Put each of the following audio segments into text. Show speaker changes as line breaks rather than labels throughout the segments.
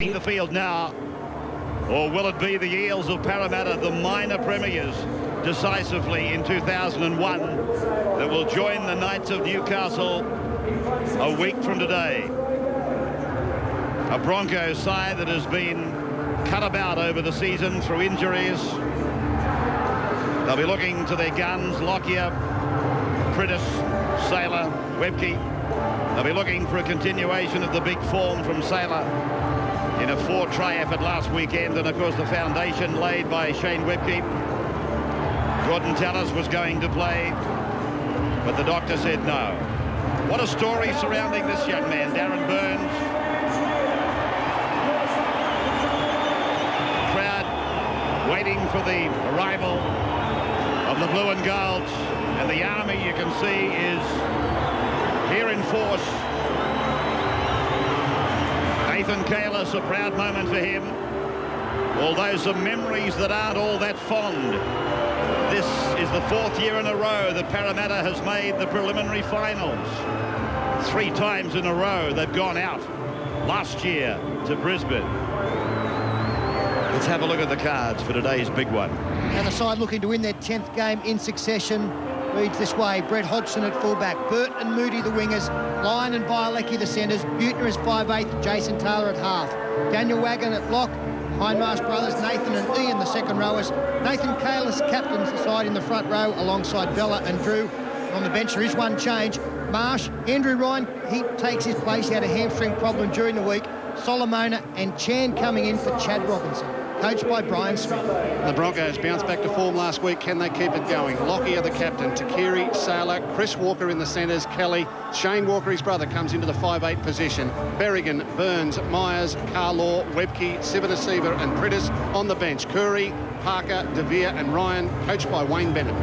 The field now, or will it be the Eels of Parramatta, the minor premiers, decisively in 2001, that will join the Knights of Newcastle a week from today? A Broncos side that has been cut about over the season through injuries. They'll be looking to their guns: Lockyer, Prittis, Sailor, Webke. They'll be looking for a continuation of the big form from Sailor in a 4-try effort last weekend, and of course the foundation laid by Shane Webke. Gordon Tallis was going to play, but the doctor said no. What a story surrounding this young man, Darren Burns. Crowd waiting for the arrival of the blue and golds, and the army, you can see, is here in force. Nathan Kalis, a proud moment for him, although some memories that aren't all that fond. This is the 4th year in a row that Parramatta has made the preliminary finals. 3 times in a row they've gone out. Last year to Brisbane. Let's have a look at the cards for today's big one.
And the side looking to win their 10th game in succession reads this way: Brett Hodgson at fullback, Burt and Moody the wingers, Lyon and Bielecki the centres, Butner is 5/8, Jason Taylor at half, Daniel Wagon at lock, Hindmarsh brothers Nathan and Ian the second rowers, Nathan Kalis captains the side in the front row alongside Bella and Drew. On the bench there is one change: Marsh, Andrew Ryan, he takes his place. He had a hamstring problem during the week. Solomona and Chan coming in for Chad Robinson, coached by Brian Smith.
The Broncos bounced back to form last week. Can they keep it going? Lockyer the captain, Takiri, Sailor, Chris Walker in the centres, Kelly, Shane Walker, his brother, comes into the 5/8 position. Berrigan, Burns, Myers, Carlaw, Webke, Sivanasiva and Prittis on the bench. Curry, Parker, DeVere and Ryan, coached by Wayne Bennett.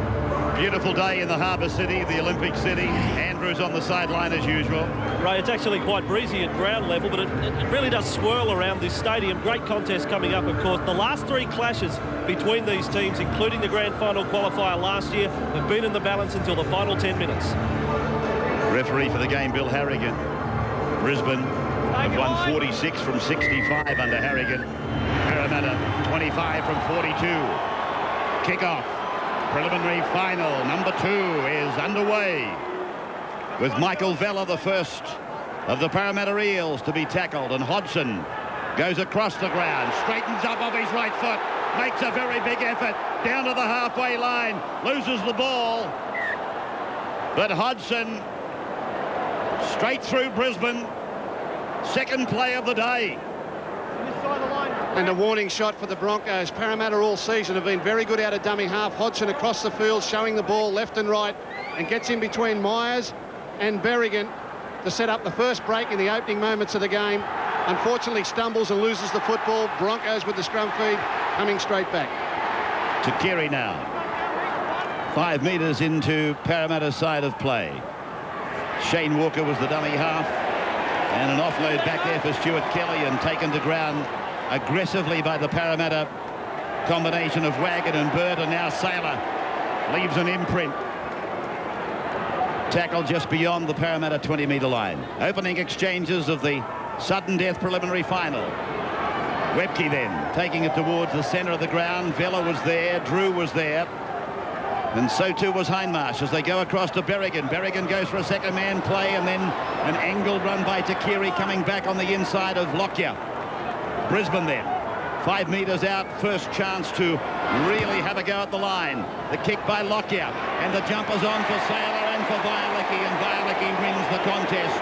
Beautiful day in the harbour city, the Olympic city. Andrews on the sideline as usual.
Ray, it's actually quite breezy at ground level, but it really does swirl around this stadium. Great contest coming up, of course. The last 3 clashes between these teams, including the grand final qualifier last year, have been in the balance until the final 10 minutes.
Referee for the game, Bill Harrigan. Brisbane have won 46 from 65 under Harrigan. Parramatta 25 from 42. Kick-off. Preliminary final number 2 is underway, with Michael Vella, the first of the Parramatta Eels, to be tackled, and Hodgson goes across the ground, straightens up off his right foot, makes a very big effort down to the halfway line, loses the ball, but Hodgson straight through Brisbane. Second play of the day.
And a warning shot for the Broncos. Parramatta all season have been very good out of dummy half. Hodgson across the field, showing the ball left and right, and gets in between Myers and Berrigan to set up the first break in the opening moments of the game. Unfortunately stumbles and loses the football. Broncos with the scrum feed coming straight back.
Takiri now. 5 metres into Parramatta's side of play. Shane Walker was the dummy half, and an offload back there for Stuart Kelly, and taken to ground aggressively by the Parramatta combination of Wagon and Bird, and now Sailor leaves an imprint. Tackle just beyond the Parramatta 20-metre line. Opening exchanges of the sudden death preliminary final. Webke then taking it towards the centre of the ground. Vella was there, Drew was there, and so too was Hindmarsh as they go across to Berrigan. Berrigan goes for a second man play, and then an angled run by Takiri coming back on the inside of Lockyer. Brisbane then, 5 metres out, first chance to really have a go at the line. The kick by Lockyer, and the jumper's on for Sailor and for Bielecki, and Bielecki wins the contest.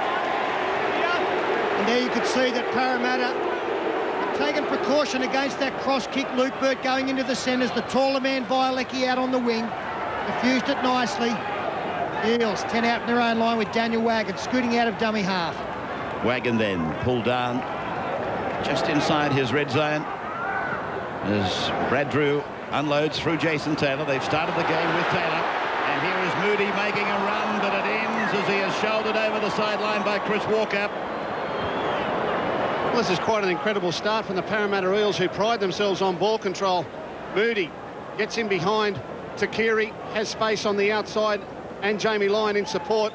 And there you could see that Parramatta had taken precaution against that cross kick. Luke Burt going into the centres, the taller man Bielecki out on the wing, diffused it nicely. Eels 10 out in their own line with Daniel Wagon scooting out of dummy half.
Wagon then pulled down just inside his red zone as Brad Drew unloads through Jason Taylor. They've started the game with Taylor, and here is Moody making a run, but it ends as he is shouldered over the sideline by Chris Walker.
Well, this is quite an incredible start from the Parramatta Eels, who pride themselves on ball control. Moody gets in behind Takiri, has space on the outside, and Jamie Lyon in support.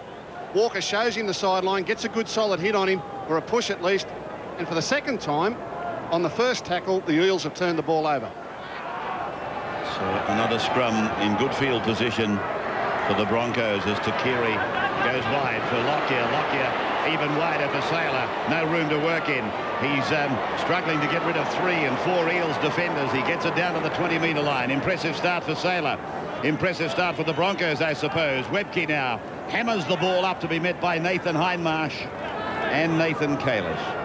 Walker shows him the sideline, gets a good solid hit on him, or a push at least, and for the second time, On the first tackle, the Eels have turned the ball over.
So another scrum in good field position for the Broncos as Takiri goes wide for Lockyer. Lockyer even wider for Sailor. No room to work in. He's struggling to get rid of 3 and 4 Eels defenders. He gets it down to the 20-metre line. Impressive start for Sailor. Impressive start for the Broncos, I suppose. Webke now hammers the ball up to be met by Nathan Hindmarsh and Nathan Kalis.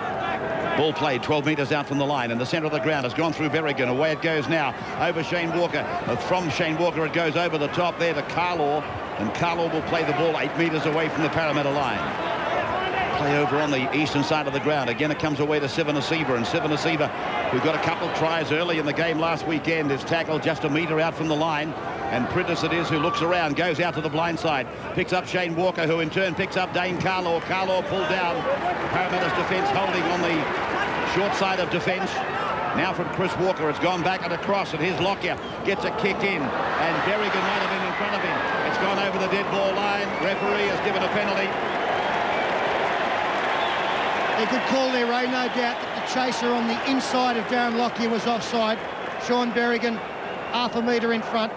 Ball played 12 metres out from the line in the centre of the ground. Has gone through Berrigan. Away it goes now over Shane Walker. From Shane Walker it goes over the top there to Carlaw, and Carlaw will play the ball 8 metres away from the Parramatta line. Play over on the eastern side of the ground. Again it comes away to Sivanasiva, and Sivanasiva, who got a couple of tries early in the game last weekend, is tackled just a metre out from the line. And Prentice it is who looks around, goes out to the blind side, picks up Shane Walker, who in turn picks up Dane Carlaw. Carlaw pulled down. Parramatta's defence holding on the short side of defence. Now from Chris Walker, it's gone back and across, and here's Lockyer, gets a kick in, and Berrigan might have been in front of him. It's gone over the dead ball line. Referee has given a penalty.
They could call there, Ray, no doubt that the chaser on the inside of Darren Lockyer was offside. Sean Berrigan, half a metre in front,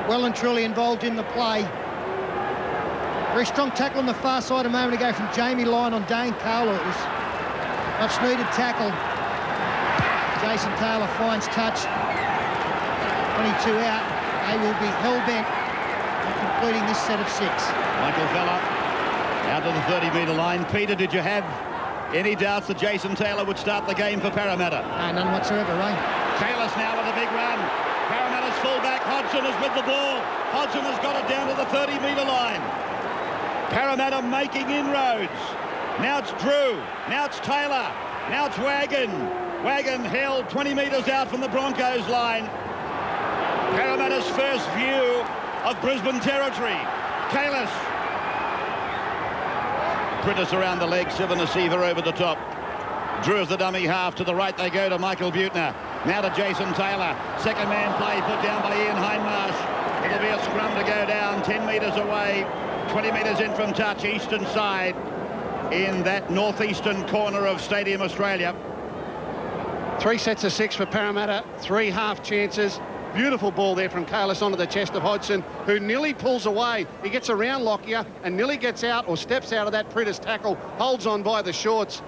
well and truly involved in the play. Very strong tackle on the far side a moment ago from Jamie Lyon on Dane Carlaw. It was much needed tackle. Jason Taylor finds touch. 22 out. They will be hell-bent on completing this set of 6.
Michael Fella out to the 30-metre line. Peter, did you have any doubts that Jason Taylor would start the game for Parramatta?
None whatsoever, Ray.
Kalis now with a big run. Parramatta's fullback Hodgson is with the ball. Hodgson has got it down to the 30-metre line. Parramatta making inroads. Now it's Drew. Now it's Taylor. Now it's Wagon. Wagon held 20 metres out from the Broncos line. Parramatta's first view of Brisbane territory. Kalis. Prentice around the leg. Sivanasiva over the top. Drew is the dummy half. To the right they go to Michael Butner. Now to Jason Taylor. Second man play put down by Ian Hindmarsh. It'll be a scrum to go down 10 metres away. 20 metres in from touch, eastern side, in that northeastern corner of Stadium Australia.
3 sets of 6 for Parramatta, 3 half chances. Beautiful ball there from Kalis onto the chest of Hodgson, who nearly pulls away. He gets around Lockyer and nearly gets out or steps out of that Prentice tackle, holds on by the shorts.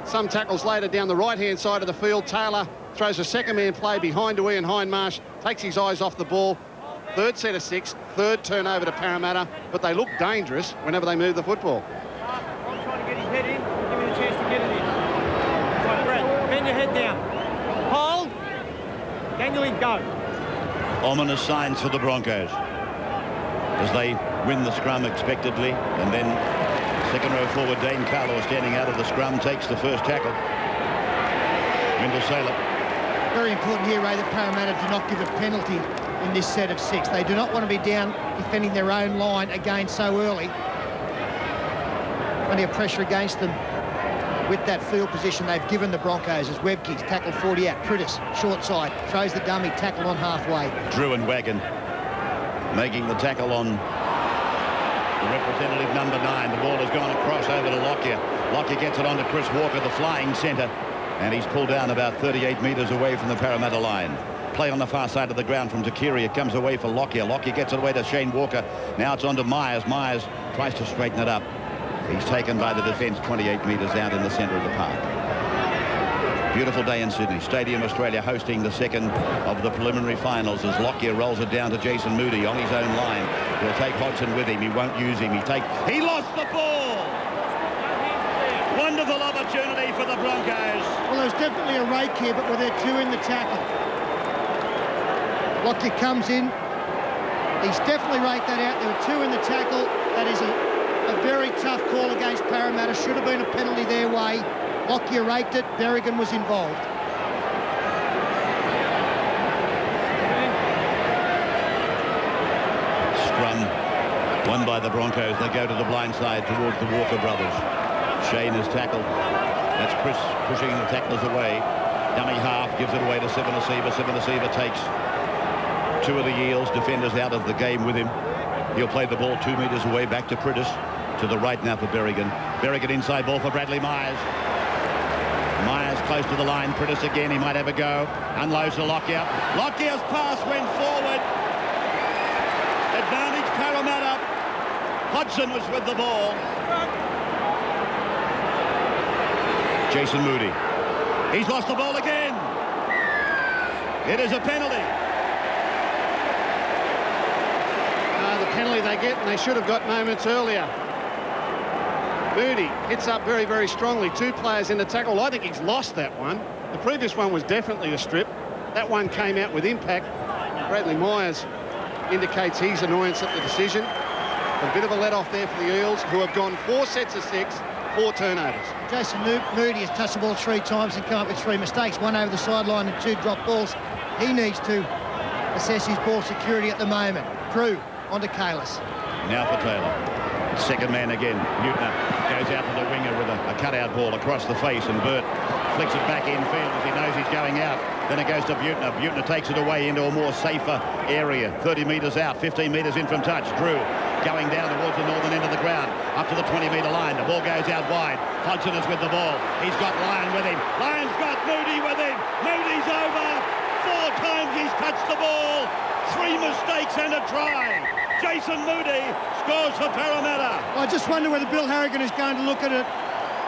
Some tackles later down the right-hand side of the field. Taylor throws a second man play behind to Ian Hindmarsh, takes his eyes off the ball. 3rd set of 6, 3rd turnover to Parramatta, but they look dangerous whenever they move the football.
I'm trying to get his head in. Give me the chance to get it in. Right, Brett, bend your head down. Hold. Daniel in, go.
Ominous signs for the Broncos as they win the scrum expectedly, and then second row forward Dane Carlaw standing out of the scrum takes the first tackle. Wendell Sailor.
Very important here, Ray, that Parramatta do not give a penalty in this set of 6. They do not want to be down defending their own line again so early. Plenty of pressure against them with that field position they've given the Broncos as Webke's tackled 40 out. Prentice, short side, throws the dummy, tackle on halfway.
Drew and Wagon making the tackle on the representative number 9. The ball has gone across over to Lockyer. Lockyer gets it onto Chris Walker, the flying centre, and he's pulled down about 38 metres away from the Parramatta line. Play on the far side of the ground from Takiri. It comes away for Lockyer. Lockyer gets it away to Shane Walker. Now it's on to Myers. Myers tries to straighten it up. He's taken by the defence 28 metres out in the centre of the park. Beautiful day in Sydney. Stadium Australia hosting the second of the preliminary finals as Lockyer rolls it down to Jason Moody on his own line. He'll take Hodgson with him. He won't use him. He lost the ball. Wonderful opportunity for the Broncos.
Well, there's definitely a rake here, but were there 2 in the tackle? Lockyer comes in. He's definitely raked that out. There were 2 in the tackle. That is a very tough call against Parramatta. Should have been a penalty their way. Lockyer raked it. Berrigan was involved.
Scrum won by the Broncos. They go to the blind side towards the Walker brothers. Shane is tackled. That's Chris pushing the tacklers away. Dummy half gives it away to Sivanasiva. Sivanasiva takes 2 of the Eels defenders out of the game with him. He'll play the ball 2 metres away back to Prentice. To the right now for Berrigan. Berrigan inside ball for Bradley Myers. Myers close to the line. Pritis again, he might have a go. Unloads to Lockyer. Lockyer's pass went forward. Advantage Parramatta. Hodgson was with the ball. Jason Moody. He's lost the ball again. It is a penalty.
The penalty they get, and they should have got moments earlier. Moody hits up very, very strongly. Two players in the tackle. I think he's lost that one. The previous one was definitely a strip. That one came out with impact. Bradley Myers indicates his annoyance at the decision. A bit of a let-off there for the Eels, who have gone 4 sets of 6, 4 turnovers.
Jason Moody has touched the ball 3 times and come up with 3 mistakes. 1 over the sideline and 2 drop balls. He needs to assess his ball security at the moment. Drew onto Kalis.
Now for Taylor. Second man again. Newtner goes out to the winger with a cutout ball across the face, and Burt flicks it back infield as he knows he's going out. Then it goes to Butner. Butner takes it away into a more safer area. 30 metres out, 15 metres in from touch. Drew going down towards the northern end of the ground, up to the 20-metre line. The ball goes out wide. Hodgson is with the ball. He's got Lyon with him. Lyon's got Moody with him. Moody's over. 4 times he's touched the ball. 3 mistakes and a try. Jason Moody scores for Parramatta.
I just wonder whether Bill Harrigan is going to look at a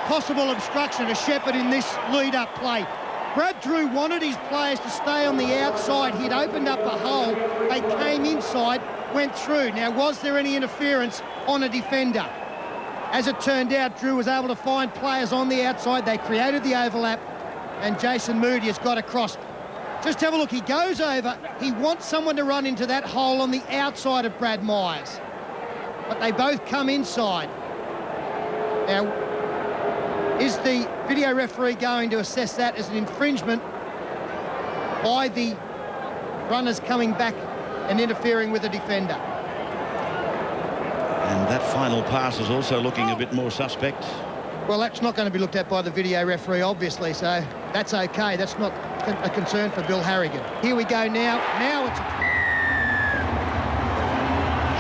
possible obstruction to Shepherd in this lead-up play. Brad Drew wanted his players to stay on the outside. He'd opened up a hole. They came inside, went through. Now, was there any interference on a defender? As it turned out, Drew was able to find players on the outside. They created the overlap, and Jason Moody has got across. Just have a look. He goes over. He wants someone to run into that hole on the outside of Brad Myers. But they both come inside. Now, is the video referee going to assess that as an infringement by the runners coming back and interfering with the defender?
And that final pass is also looking a bit more suspect.
Well, that's not going to be looked at by the video referee, obviously, so that's okay. That's not a concern for Bill Harrigan. Here we go now. Now it's...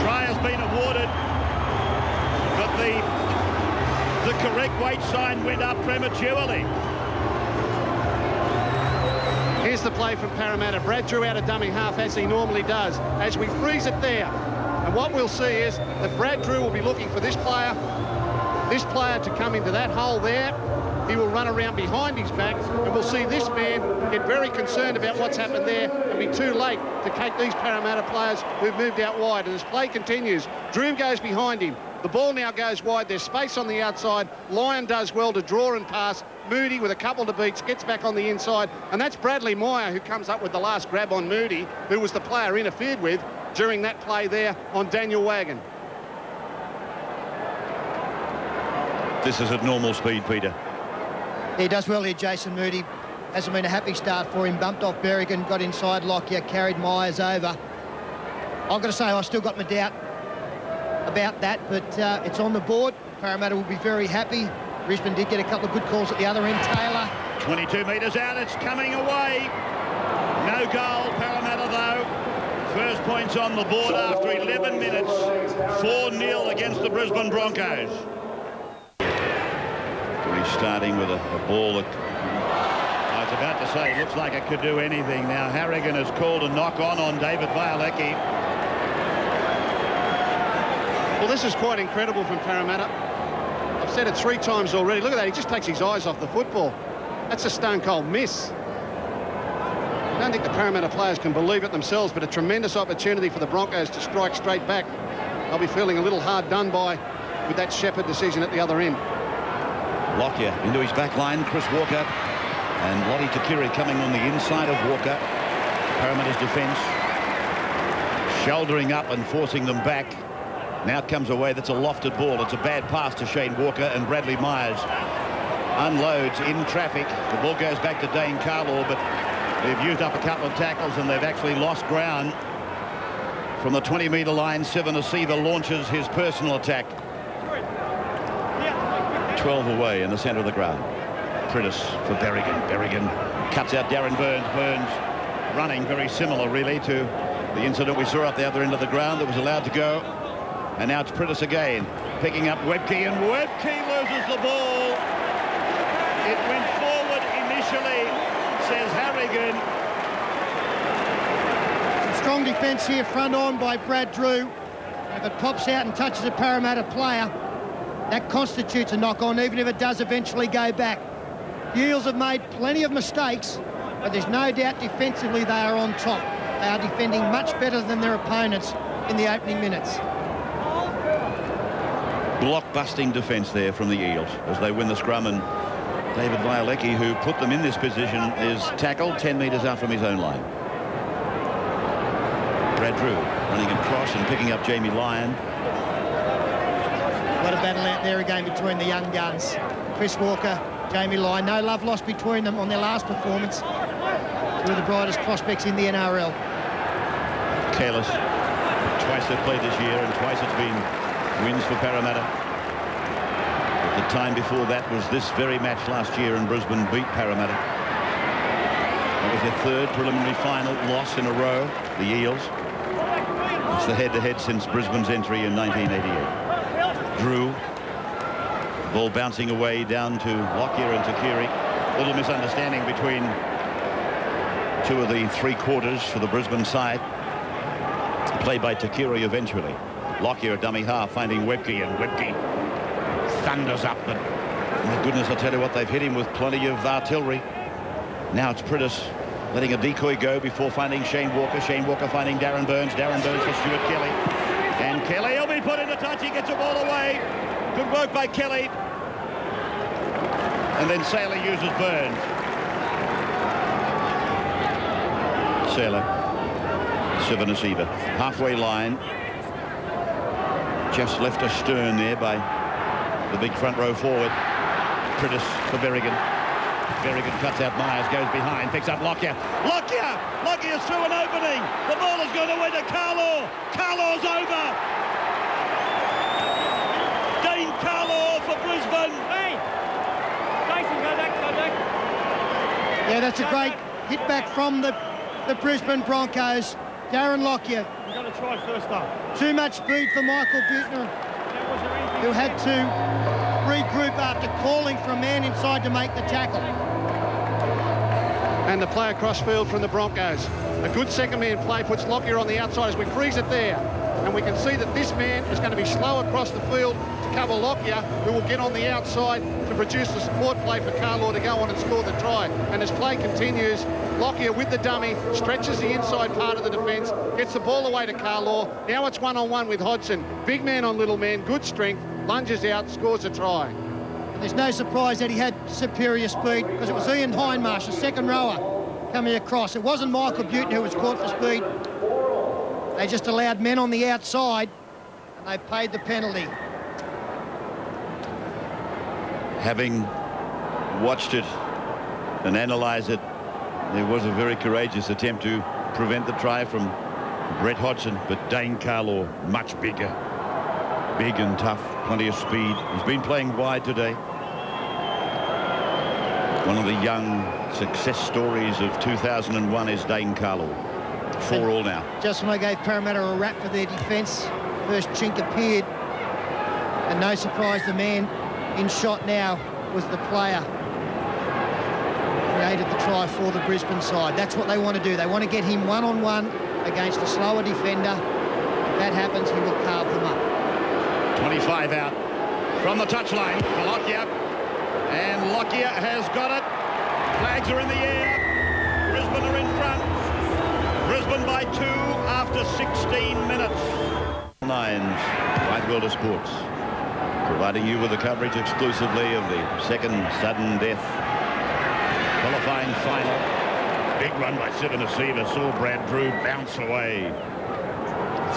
Try has been awarded, but the correct weight sign went up prematurely.
Here's the play from Parramatta. Brad Drew out a dummy half, as he normally does, as we freeze it there. And what we'll see is that Brad Drew will be looking for this player to come into that hole there. He will run around behind his back, and we'll see this man get very concerned about what's happened there and be too late to take these Parramatta players who've moved out wide. And as play continues, Drew goes behind him. The ball now goes wide. There's space on the outside. Lyon does well to draw and pass. Moody, with a couple to beats, gets back on the inside. And that's Bradley Meyer who comes up with the last grab on Moody, who was the player interfered with during that play there on Daniel Wagon.
This is at normal speed, Peter.
He does well here, Jason Moody. Hasn't been a happy start for him. Bumped off Berrigan, got inside Lockyer, carried Myers over. I've got to say, I've still got my doubt about that, but it's on the board. Parramatta will be very happy. Brisbane did get a couple of good calls at the other end. Taylor.
22 metres out, it's coming away. No goal, Parramatta though. First points on the board after 11 minutes. 4-0 against the Brisbane Broncos. Restarting with a ball that, I was about to say, looks like it could do anything. Now Harrigan has called a knock-on David Bialecki.
Well, this is quite incredible from Parramatta. I've said it 3 times already. Look at that, he just takes his eyes off the football. That's a stone-cold miss. I don't think the Parramatta players can believe it themselves, but a tremendous opportunity for the Broncos to strike straight back. They'll be feeling a little hard done by with that Shepherd decision at the other end.
Lockyer into his back line, Chris Walker, and Lottie Takiri coming on the inside of Walker. Parramatta's defence shouldering up and forcing them back. Now comes away, that's a lofted ball. It's a bad pass to Shane Walker, and Bradley Myers unloads in traffic. The ball goes back to Dane Carlaw, but they've used up a couple of tackles and they've actually lost ground. From the 20-metre line, Seven Asiva launches his personal attack. 12 away in the centre of the ground. Pritis for Berrigan. Berrigan cuts out Darren Burns. Burns running very similar, really, to the incident we saw at the other end of the ground that was allowed to go. And now it's Pritis again, picking up Webke, and Webke loses the ball. It went forward Berrigan.
Strong defence here, front on by Brad Drew. If it pops out and touches a Parramatta player, that constitutes a knock-on, even if it does eventually go back. The Eels have made plenty of mistakes, but there's no doubt defensively they are on top. They are defending much better than their opponents in the opening minutes.
Block-busting defence there from the Eels as they win the scrum, and David Violecki, who put them in this position, is tackled 10 metres out from his own line. Brad Drew running across and picking up Jamie Lyon.
What a battle out there again between the young guns. Chris Walker, Jamie Lyon, no love lost between them on their last performance. Two of the brightest prospects in the NRL.
Careless. Twice they've played this year and twice it's been wins for Parramatta. But the time before that was this very match last year, and Brisbane beat Parramatta. That was their third preliminary final loss in a row, the Eels. It's the head-to-head since Brisbane's entry in 1988. Drew. Ball bouncing away down to Lockyer and Takiri. Little misunderstanding between two of the three quarters for the Brisbane side. Played by Takiri eventually. Lockyer a dummy half, finding Webke, and Webke thunders up. But my goodness, I tell you what, they've hit him with plenty of artillery. Now it's Priddis letting a decoy go before finding Shane Walker. Shane Walker finding Darren Burns. Darren Burns for Stuart Kelly. And Kelly, he'll be put into touch. He gets the ball away. Good work by Kelly. And then Saylor uses Burns. Saylor. Sivanasiva. Halfway line. Just left astern there by the big front row forward. Priddis for Berrigan. Berrigan cuts out Myers, goes behind, picks up Lockyer. Lockyer's through an opening. The ball has gone away to Carlaw. Carlaw's over. Dane Carlaw for Brisbane.
Hey! Jason, go back.
Yeah, that's a great hit back from the Brisbane Broncos. Darren Lockyer.
We're going to try first up.
Too much speed for Michael Buettner, who had to regroup after calling for a man inside to make the tackle.
And the play across field from the Broncos. A good second man play puts Lockyer on the outside as we freeze it there. And we can see that this man is going to be slow across the field to cover Lockyer, who will get on the outside to produce the support play for Carlaw to go on and score the try. And as play continues, Lockyer with the dummy stretches the inside part of the defence, gets the ball away to Carlaw. Now it's one-on-one with Hodgson. Big man on little man, good strength, lunges out, scores a try.
There's no surprise that he had superior speed, because it was Ian Hindmarsh, the second rower, coming across. It wasn't Michael Buettner who was caught for speed. They just allowed men on the outside, and they paid the penalty.
Having watched it and analysed it, there was a very courageous attempt to prevent the try from Brett Hodgson, but Dane Carlaw, much bigger. Big and tough, plenty of speed. He's been playing wide today. One of the young success stories of 2001 is Dane Carlaw. 4 all now.
Just when I gave Parramatta a rap for their defence, first chink appeared, and no surprise the man in shot now was the player who created the try for the Brisbane side. That's what they want to do. They want to get him one-on-one against a slower defender. If that happens, he will carve them up.
25 out from the touchline for Lockyer. And Lockyer has got it. Flags are in the air. Brisbane are in front. Brisbane by 2 after 16 minutes. Nines, White World of Sports, providing you with the coverage exclusively of the second sudden death qualifying final. Big run by Sivanasiva. Saw Brad Drew bounce away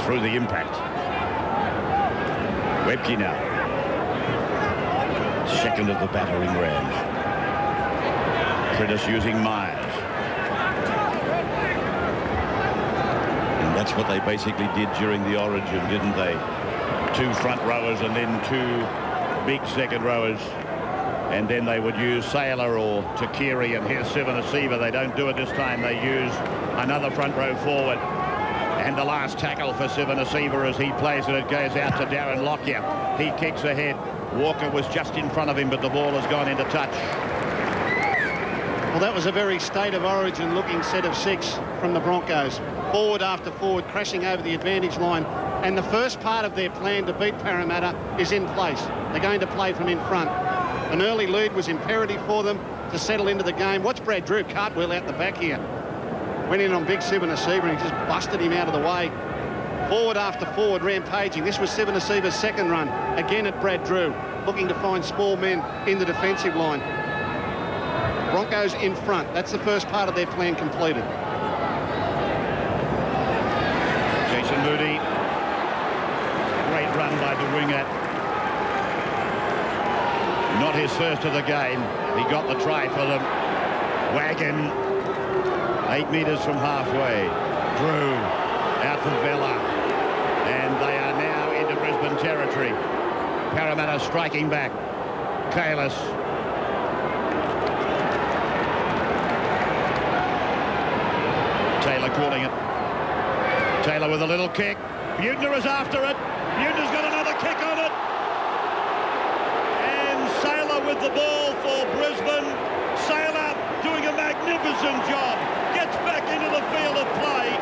through the impact. Webke now. Second of the battering rams. Priddis using Myers. And that's what they basically did during the Origin, didn't they? 2 front rowers and then 2 big second rowers. And then they would use Saylor or Takiri, and here's Sivanasiva. They don't do it this time. They use another front row forward. And the last tackle for Sivanasiva as he plays it. It goes out to Darren Lockyer. He kicks ahead. Walker was just in front of him, but the ball has gone into touch.
Well, that was a very state of origin looking set of 6 from the Broncos. Forward after forward, crashing over the advantage line. And the first part of their plan to beat Parramatta is in place. They're going to play from in front. An early lead was imperative for them to settle into the game. Watch Brad Drew cartwheel out the back here. Went in on big Sivanasiva and he just busted him out of the way. Forward after forward, rampaging. This was Sivanasiva's second run. Again at Brad Drew, looking to find small men in the defensive line. Broncos in front. That's the first part of their plan completed.
Jason Moody. Great run by the winger. Not his first of the game. He got the try for them. Wagon. 8 metres from halfway. Drew out for Vella. And they are now into Brisbane territory. Parramatta striking back. Kalis. Taylor calling it. Taylor with a little kick. Butner is after it. Butner's got another kick on it. And Saylor with the ball for Brisbane. Saylor doing a magnificent job. Gets back into the field of play.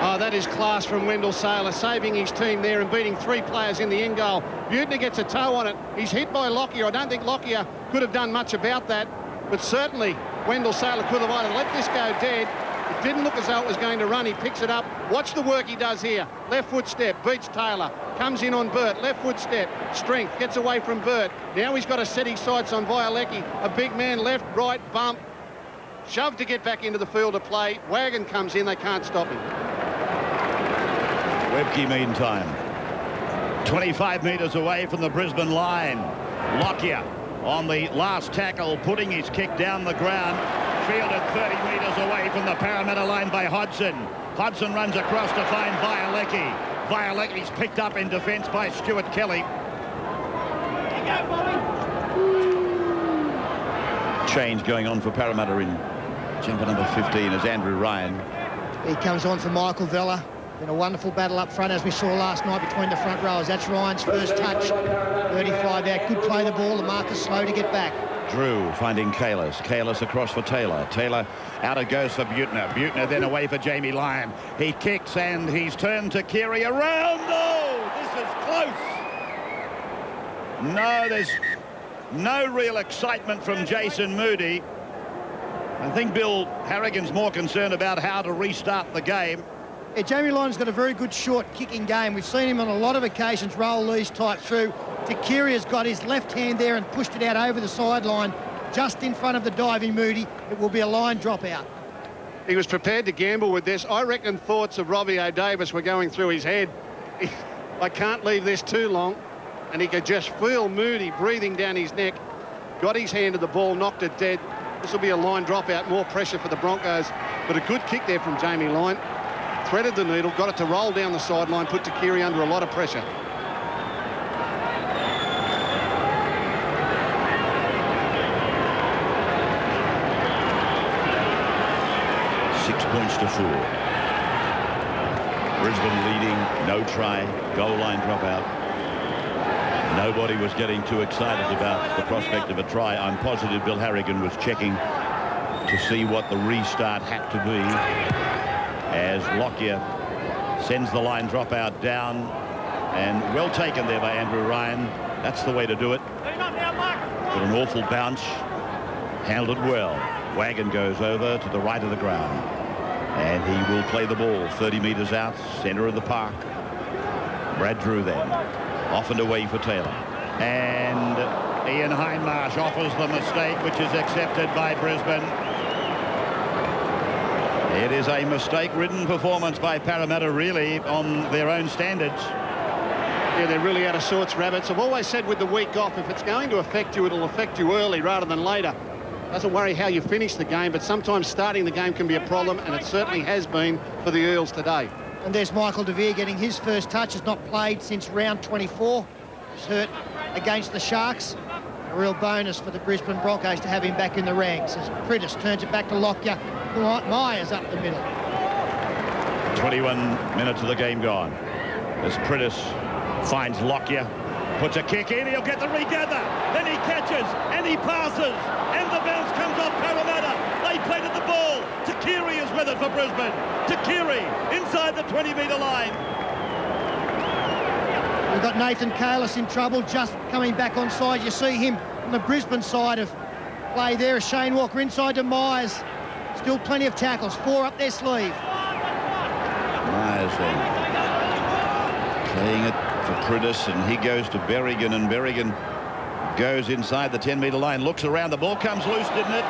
Oh, that is class from Wendell Saylor, saving his team there and beating 3 players in the end goal. Butner gets a toe on it. He's hit by Lockyer. I don't think Lockyer could have done much about that, but certainly Wendell Saylor could have either let this go dead. It didn't look as though it was going to run. He picks it up. Watch the work he does here. Left foot step, beats Taylor. Comes in on Burt. Left foot step, strength, gets away from Burt. Now he's got to set his sights on Violecki. A big man, left, right, bump. Shoved to get back into the field of play. Wagon comes in. They can't stop him.
Webke meantime. 25 metres away from the Brisbane line. Lockyer on the last tackle, putting his kick down the ground. Fielded 30 metres away from the Parramatta line by Hodgson. Hodgson runs across to find Violecki. Violecki's picked up in defence by Stuart Kelly. Change going on for Parramatta in jumper number 15 is Andrew Ryan.
He comes on for Michael Vella. Been a wonderful battle up front, as we saw last night between the front rowers. That's Ryan's first touch. 35 out. Good play the ball. The marker's slow to get back.
Drew finding Kalis. Kalis across for Taylor. Taylor out it goes for Butner. Butner then away for Jamie Lyon. He kicks and he's turned to Keary around. Oh, this is close. No, there's no real excitement from Jason Moody. I think Bill Harrigan's more concerned about how to restart the game.
Yeah, Jamie Lyon's got a very good short kicking game. We've seen him on a lot of occasions roll these type through. Takiri has got his left hand there and pushed it out over the sideline just in front of the diving Moody. It will be a line dropout.
He was prepared to gamble with this. I reckon thoughts of Robbie O'Davis were going through his head. I can't leave this too long. And he could just feel Moody breathing down his neck. Got his hand to the ball, knocked it dead. This will be a line dropout, more pressure for the Broncos. But a good kick there from Jamie Lyon. Threaded the needle, got it to roll down the sideline, put Takiri under a lot of pressure.
Points to 4. Brisbane leading, no try, goal line dropout. Nobody was getting too excited about the prospect of a try. I'm positive Bill Harrigan was checking to see what the restart had to be as Lockyer sends the line dropout down, and well taken there by Andrew Ryan. That's the way to do it. Got an awful bounce, handled it well. Wagon goes over to the right of the ground. And he will play the ball 30 metres out, centre of the park. Brad Drew then. Off and away for Taylor. And Ian Hindmarsh offers the mistake, which is accepted by Brisbane. It is a mistake-ridden performance by Parramatta, really, on their own standards.
Yeah, they're really out of sorts, Rabbits. I've always said with the week off, if it's going to affect you, it'll affect you early rather than later. Doesn't worry how you finish the game, but sometimes starting the game can be a problem, and it certainly has been for the Eels today.
And there's Michael DeVere getting his first touch. Has not played since round 24. He's hurt against the Sharks. A real bonus for the Brisbane Broncos to have him back in the ranks as Prittis turns it back to Lockyer. Myers up the middle.
21 minutes of the game gone as Prittis finds Lockyer. Puts a kick in, he'll get the regather. Then he catches, and he passes. And the bounce comes off Parramatta. They played at the ball. Takiri is with it for Brisbane. Takiri inside the 20-metre line.
We've got Nathan Kalis in trouble, just coming back on side. You see him on the Brisbane side of play there. Shane Walker inside to Myers. Still plenty of tackles, 4 up their sleeve.
Myers then playing it for Prudis, and he goes to Berrigan, and Berrigan goes inside the 10-metre line, looks around, the ball comes loose, didn't it?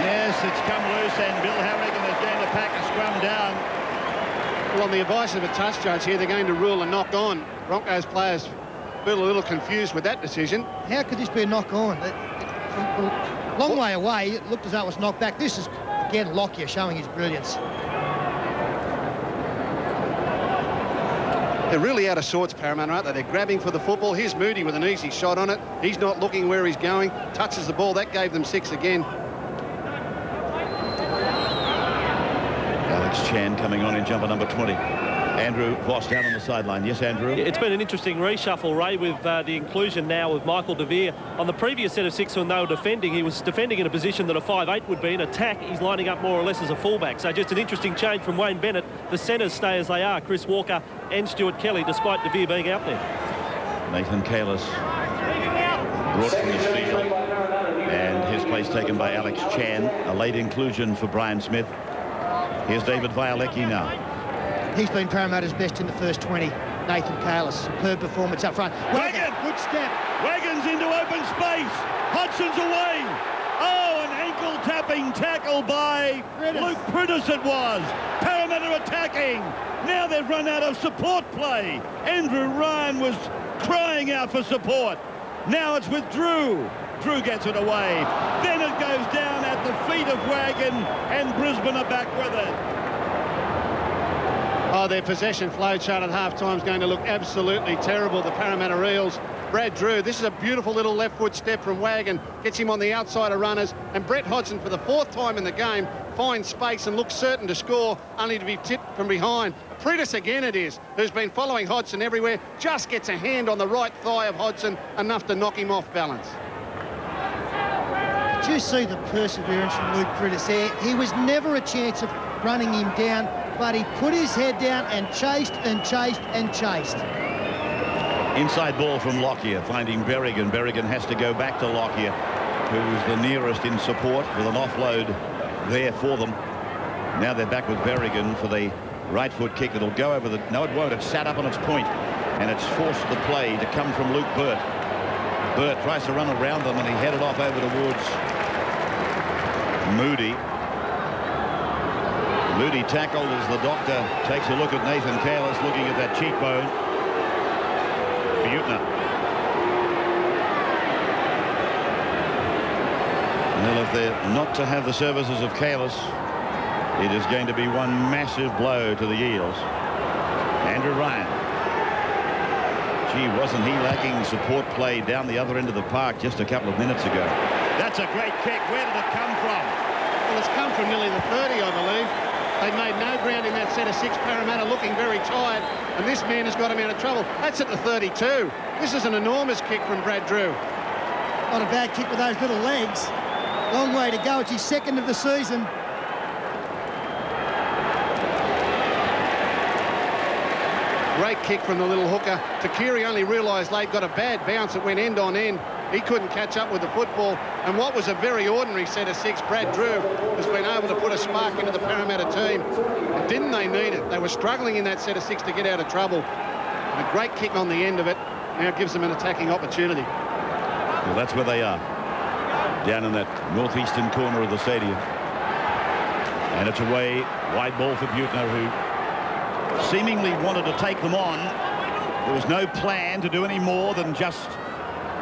Yes, it's come loose, and Bill Harrigan is going to pack a scrum down.
Well, on the advice of a touch judge here, they're going to rule a knock on. Broncos players feel a little confused with that decision.
How could this be a knock on? From a long way away, it looked as though it was knocked back. This is, again, Lockyer showing his brilliance.
They're really out of sorts, Parramatta, aren't they? They're grabbing for the football. Here's Moody with an easy shot on it. He's not looking where he's going. Touches the ball. That gave them 6 again.
Alex Chan coming on in jumper number 20. Andrew Voss down on the sideline. Yes, Andrew?
It's been an interesting reshuffle, Ray, with the inclusion now of Michael De Vere. On the previous set of 6 when they were defending, he was defending in a position that a 5'8" would be. In attack, he's lining up more or less as a fullback. So just an interesting change from Wayne Bennett. The centres stay as they are, Chris Walker and Stuart Kelly, despite De Vere being out there.
Nathan Kalis brought from the field, and his place taken by Alex Chan. A late inclusion for Brian Smith. Here's David Violecki now.
He's been Parramatta's best in the first 20. Nathan Kalis, superb performance up front.
Wagon!
Good step.
Wagon's into open space. Hudson's away. Oh, an ankle-tapping tackle by Luke Prudis it was. Parramatta attacking. Now they've run out of support play. Andrew Ryan was crying out for support. Now it's with Drew. Drew gets it away. Then it goes down at the feet of Wagon, and Brisbane are back with it.
Oh, their possession flow chart at half-time is going to look absolutely terrible. The Parramatta Eels. Brad Drew, this is a beautiful little left foot step from Wagon. Gets him on the outside of runners. And Brett Hodgson, for the 4th time in the game, finds space and looks certain to score, only to be tipped from behind. Prudis again it is, who's been following Hodgson everywhere, just gets a hand on the right thigh of Hodgson, enough to knock him off balance.
Did you see the perseverance from Luke Prudis there? He was never a chance of running him down, but he put his head down and chased and chased and chased.
Inside ball from Lockyer, finding Berrigan. Berrigan has to go back to Lockyer, who's the nearest in support, with an offload there for them. Now they're back with Berrigan for the right foot kick that'll go over the... No, it won't. It's sat up on its point, and it's forced the play to come from Luke Burt. Burt tries to run around them, and he headed off over towards Moody. Moody tackled as the doctor takes a look at Nathan Kalis, looking at that cheekbone. Butner. Well, if they're not to have the services of Kalis, it is going to be one massive blow to the Eels. Andrew Ryan. Gee, wasn't he lacking support play down the other end of the park just a couple of minutes ago? That's a great kick. Where did it come from?
Well, it's come from nearly the 30, I believe. They've made no ground in that set of 6. Parramatta looking very tired, and this man has got him out of trouble. That's at the 32. This is an enormous kick from Brad Drew.
Not a bad kick with those little legs. Long way to go. It's his 2nd of the season.
Great kick from the little hooker. Takiri only realised they'd got a bad bounce. It went end on end. He couldn't catch up with the football. And what was a very ordinary set of 6, Brad Drew has been able to put a spark into the Parramatta team. And didn't they need it? They were struggling in that set of 6 to get out of trouble. And a great kick on the end of it now gives them an attacking opportunity.
Well, that's where they are, down in that northeastern corner of the stadium. And it's away, wide ball for Butner, who seemingly wanted to take them on. There was no plan to do any more than just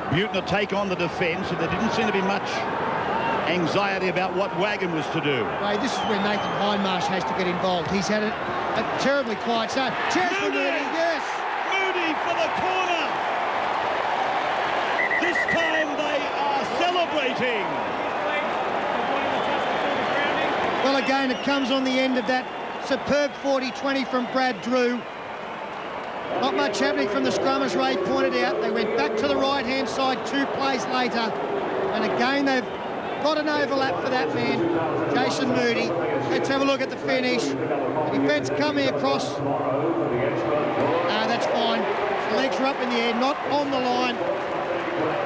Butner take on the defence, and there didn't seem to be much anxiety about what Wagon was to do.
Ray, this is where Nathan Hindmarsh has to get involved. He's had a terribly quiet start. Chance for Moody, yes! Moody
for the corner! This time they are celebrating!
Well, again, it comes on the end of that superb 40-20 from Brad Drew. Not much happening from the scrum, as Ray pointed out. They went back to the right-hand side 2 plays later. And again, they've got an overlap for that man, Jason Moody. Let's have a look at the finish. The defence coming across. That's fine. The legs are up in the air, not on the line,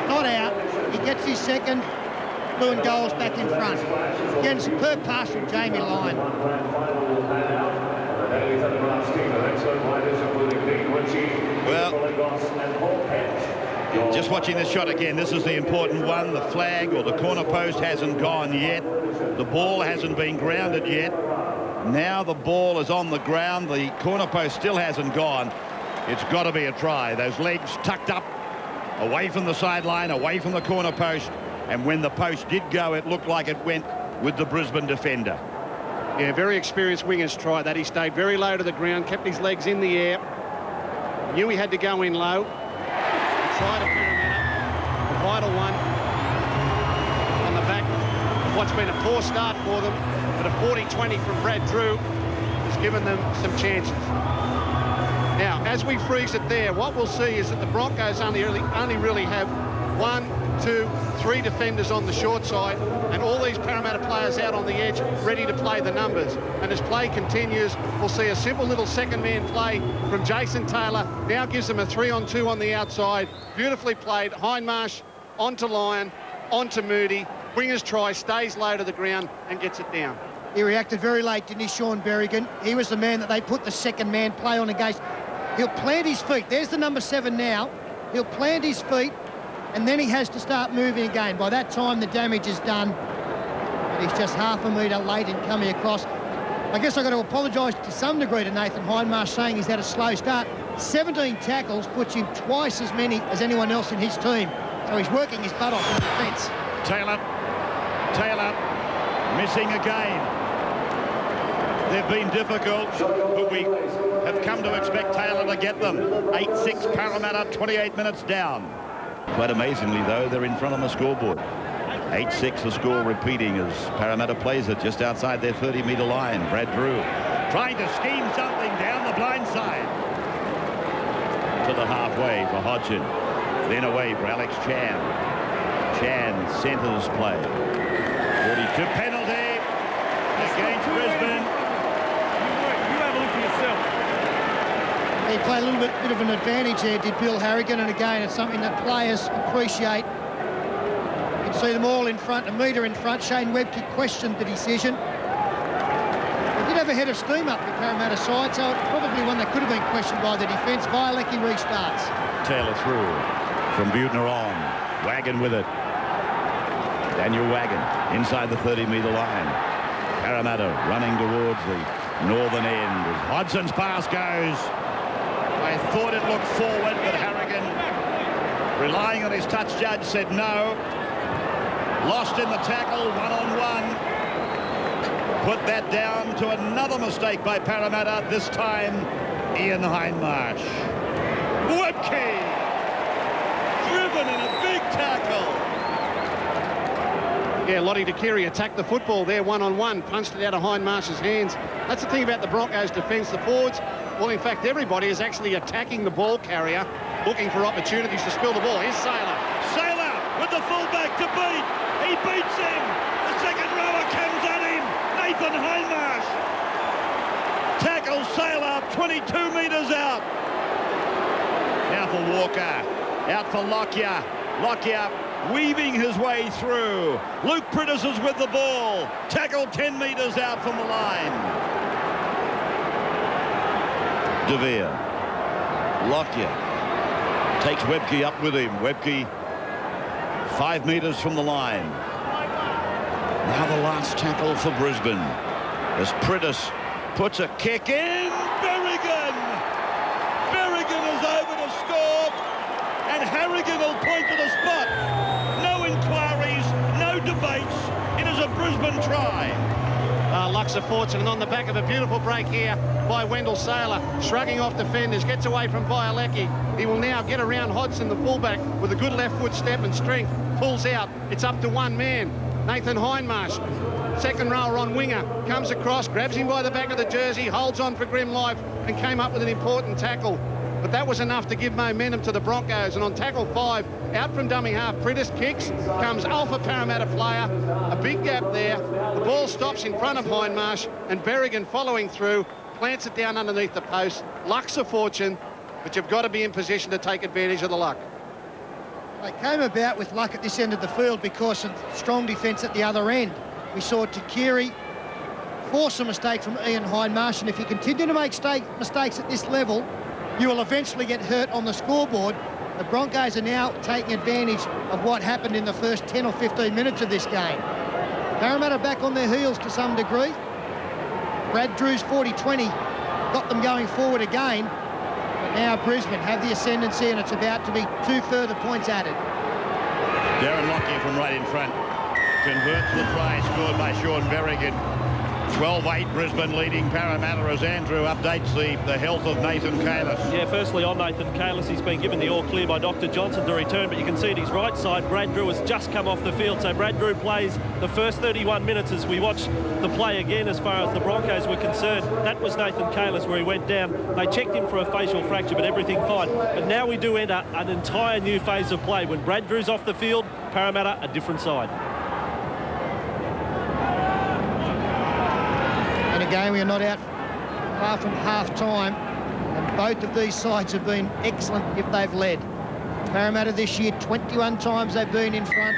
not out. He gets his second. Blue and goals back in front. Again, superb pass from Jamie Lyon.
Well, just watching this shot again, this is the important one. The flag or the corner post hasn't gone yet. The ball hasn't been grounded yet. Now the ball is on the ground. The corner post still hasn't gone. It's got to be a try. Those legs tucked up, away from the sideline, away from the corner post. And when the post did go, it looked like it went with the Brisbane defender.
Yeah, very experienced wingers try that. He stayed very low to the ground, kept his legs in the air. Knew he had to go in low. He tried a Parramatta, a vital one on the back of what's been a poor start for them. But a 40-20 from Brad Drew has given them some chances. Now, as we freeze it there, what we'll see is that the Broncos only really have 1, 2, 3 defenders on the short side, and all these Parramatta players out on the edge ready to play the numbers. And as play continues, we'll see a simple little second-man play from Jason Taylor. Now gives them a 3-on-2 on the outside. Beautifully played. Hindmarsh onto Lyon, onto Moody. Winger's try, stays low to the ground and gets it down.
He reacted very late, didn't he, Sean Berrigan? He was the man that they put the second-man play on against. He'll plant his feet. There's the number 7 now. He'll plant his feet, and then he has to start moving again. By that time, the damage is done. He's just half a metre late in coming across. I guess I've got to apologise to some degree to Nathan Hindmarsh, saying he's had a slow start. 17 tackles puts him twice as many as anyone else in his team. So he's working his butt off in defence.
Taylor missing again. They've been difficult, but we have come to expect Taylor to get them. 8-6 Parramatta, 28 minutes down. Quite amazingly, though, they're in front on the scoreboard. 8-6, the score repeating as Parramatta plays it just outside their 30-metre line. Brad Drew trying to scheme something down the blind side. To the halfway for Hodgson. Then away for Alex Chan. Chan centres play. 42 penalty against Brisbane.
He played a little bit of an advantage there, did Bill Harrigan, and again, it's something that players appreciate. You can see them all in front, a metre in front. Shane Webke questioned the decision. They did have a head of steam up the Parramatta side, so it's probably one that could have been questioned by the defence. Violecki restarts.
Taylor through from Butner on. Wagon with it. Daniel Wagon inside the 30-metre line. Parramatta running towards the northern end as Hodgson's pass goes. I thought it looked forward, but Harrigan, relying on his touch judge, said no. Lost in the tackle, one-on-one. Put that down to another mistake by Parramatta, this time Ian Hindmarsh. Webke, driven in a big tackle.
Yeah, Lottie Dakiri attacked the football there one-on-one, punched it out of Hindmarsh's hands. That's the thing about the Broncos defence. The forwards, well, in fact, everybody is actually attacking the ball carrier, looking for opportunities to spill the ball. Here's Saylor.
Saylor with the fullback to beat. He beats him. The second rower comes at him. Nathan Hindmarsh. Tackles Saylor 22 metres out. Now for Walker. Out for Lockyer. Lockyer weaving his way through. Luke Prittis is with the ball. Tackled 10 metres out from the line. De Vere. Lockyer takes Webke up with him. Webke 5 metres from the line. Now the last tackle for Brisbane as Prittis puts a kick in. Berrigan! Berrigan is over to score, and Harrigan will point to the spot. No inquiries, no debates. It is a Brisbane try.
Luxor Fortune, and on the back of a beautiful break here by Wendell Saylor, shrugging off defenders, gets away from Violecki. He will now get around Hodgson, the fullback, with a good left foot step and strength. Pulls out. It's up to one man. Nathan Hindmarsh, second rower on winger, comes across, grabs him by the back of the jersey, holds on for grim life, and came up with an important tackle. but that was enough to give momentum to the Broncos. And on tackle 5, out from dummy half, Pritis kicks, comes alpha Parramatta player, a big gap there. The ball stops in front of Hindmarsh, and Berrigan following through, plants it down underneath the post. Luck's a fortune, but you've got to be in position to take advantage of the luck.
They came about with luck at this end of the field because of strong defence at the other end. We saw Takiri force a mistake from Ian Hindmarsh, and if you continue to make mistakes at this level, you will eventually get hurt on the scoreboard. The Broncos are now taking advantage of what happened in the first 10 or 15 minutes of this game. Parramatta back on their heels to some degree. Brad Drew's 40-20 got them going forward again. But now Brisbane have the ascendancy, and it's about to be 2 further points added.
Darren Lockyer from right in front converts the try scored by Sean Berrigan. 12-8 Brisbane leading Parramatta as Andrew updates the health of Nathan Kalis.
Yeah, firstly on Nathan Kalis, he's been given the all clear by Dr. Johnson to return, but you can see at his right side, Brad Drew has just come off the field. So Brad Drew plays the first 31 minutes as we watch the play again as far as the Broncos were concerned. That was Nathan Kalis where he went down. They checked him for a facial fracture, but everything fine. But now we do enter an entire new phase of play. When Brad Drew's off the field, Parramatta a different side.
Again, we are not out far from half-time, and both of these sides have been excellent if they've led. Parramatta this year, 21 times they've been in front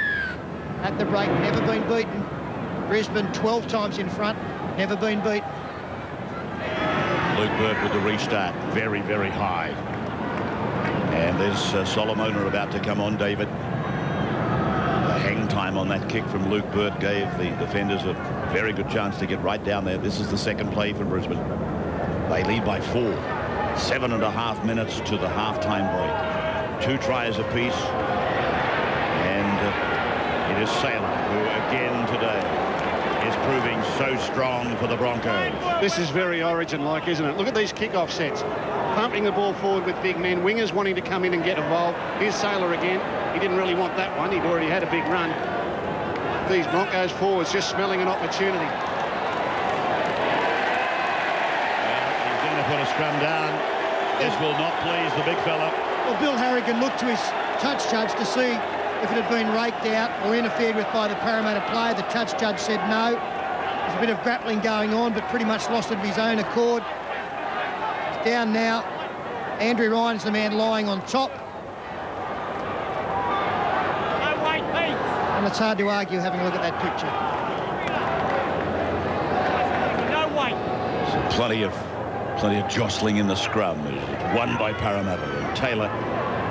at the break, never been beaten. Brisbane, 12 times in front, never been beaten.
Luke Burt with the restart, very, very high. And there's Solomona about to come on, David. The hang time on that kick from Luke Burt gave the defenders a very good chance to get right down there. This is the second play for Brisbane. They lead by 4. 7.5 minutes to the half-time break. 2 tries apiece. And it is Saylor who again today is proving so strong for the Broncos.
This is very Origin-like, isn't it? Look at these kick-off sets. Pumping the ball forward with big men. Wingers wanting to come in and get involved. Here's Saylor again. He didn't really want that one. He'd already had a big run. These Broncos forwards just smelling an opportunity.
Well, he's going to put a scrum down. This will not please the big fella.
Well, Bill Harrigan looked to his touch judge to see if it had been raked out or interfered with by the Parramatta player. The touch judge said no. There's a bit of grappling going on, but pretty much lost it of his own accord. It's down now. Andrew Ryan's the man lying on top. And it's hard to argue having a look at that picture.
No weight.
Plenty of jostling in the scrum. It's won by Parramatta. And Taylor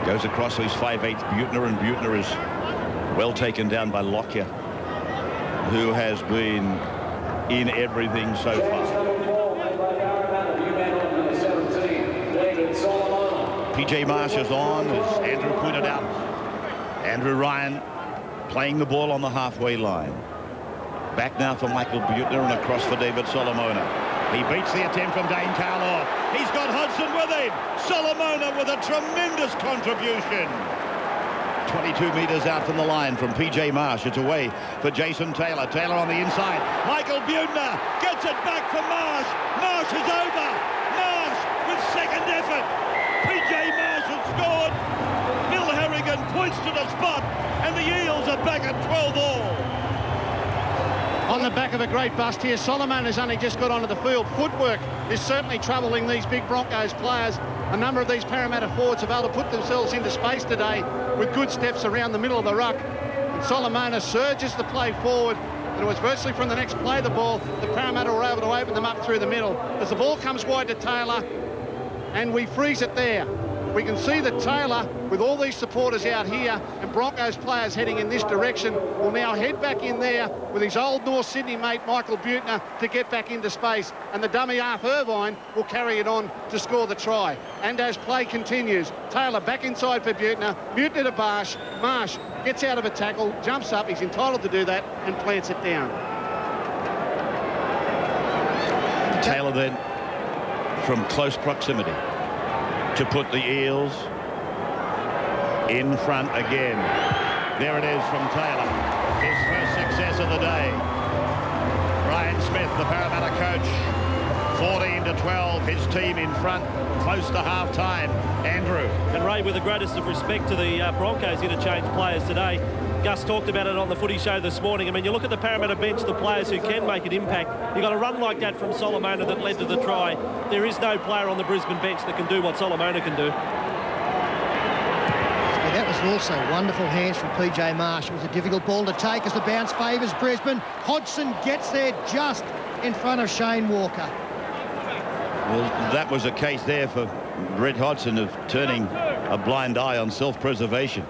goes across to his 5/8 Butner, and Butner is well taken down by Lockyer, who has been in everything so far. PJ Marsh is on, as Andrew pointed out. Andrew Ryan playing the ball on the halfway line. Back now for Michael Butner and across for David Solomona. He beats the attempt from Dane Carlaw. He's got Hodgson with him. Solomona with a tremendous contribution. 22 metres out from the line from PJ Marsh. It's away for Jason Taylor. Taylor on the inside. Michael Butner gets it back for Marsh. Marsh is over. Marsh with second effort. PJ Marsh has scored. Bill Harrigan points to the spot, and the Eels are back at 12-all.
On the back of a great bust here, Solomon has only just got onto the field. Footwork is certainly troubling these big Broncos players. A number of these Parramatta forwards have able to put themselves into space today with good steps around the middle of the ruck. And Solomona surges the play forward, and it was virtually from the next play of the ball that Parramatta were able to open them up through the middle. As the ball comes wide to Taylor, and we freeze it there. We can see that Taylor, with all these supporters out here and Broncos players heading in this direction, will now head back in there with his old North Sydney mate Michael Butner to get back into space, and the dummy half Irvine will carry it on to score the try. And as play continues, Taylor back inside for Butner. Butner to Marsh. Marsh gets out of a tackle, jumps up, he's entitled to do that, and plants it down.
Taylor then from close proximity to put the Eels in front again. There it is from Taylor, his first success of the day. Brian Smith, the Parramatta coach, 14-12, his team in front, close to half-time. Andrew.
And Ray, with the greatest of respect to the Broncos interchange players today, Gus talked about it on the footy show this morning. I mean, you look at the Parramatta bench, the players who can make an impact. You've got a run like that from Solomona that led to the try. There is no player on the Brisbane bench that can do what Solomona can do.
Yeah, that was also wonderful hands from PJ Marsh. It was a difficult ball to take as the bounce favours Brisbane. Hodgson gets there just in front of Shane Walker.
Well, that was a case there for Brett Hodgson of turning a blind eye on self-preservation.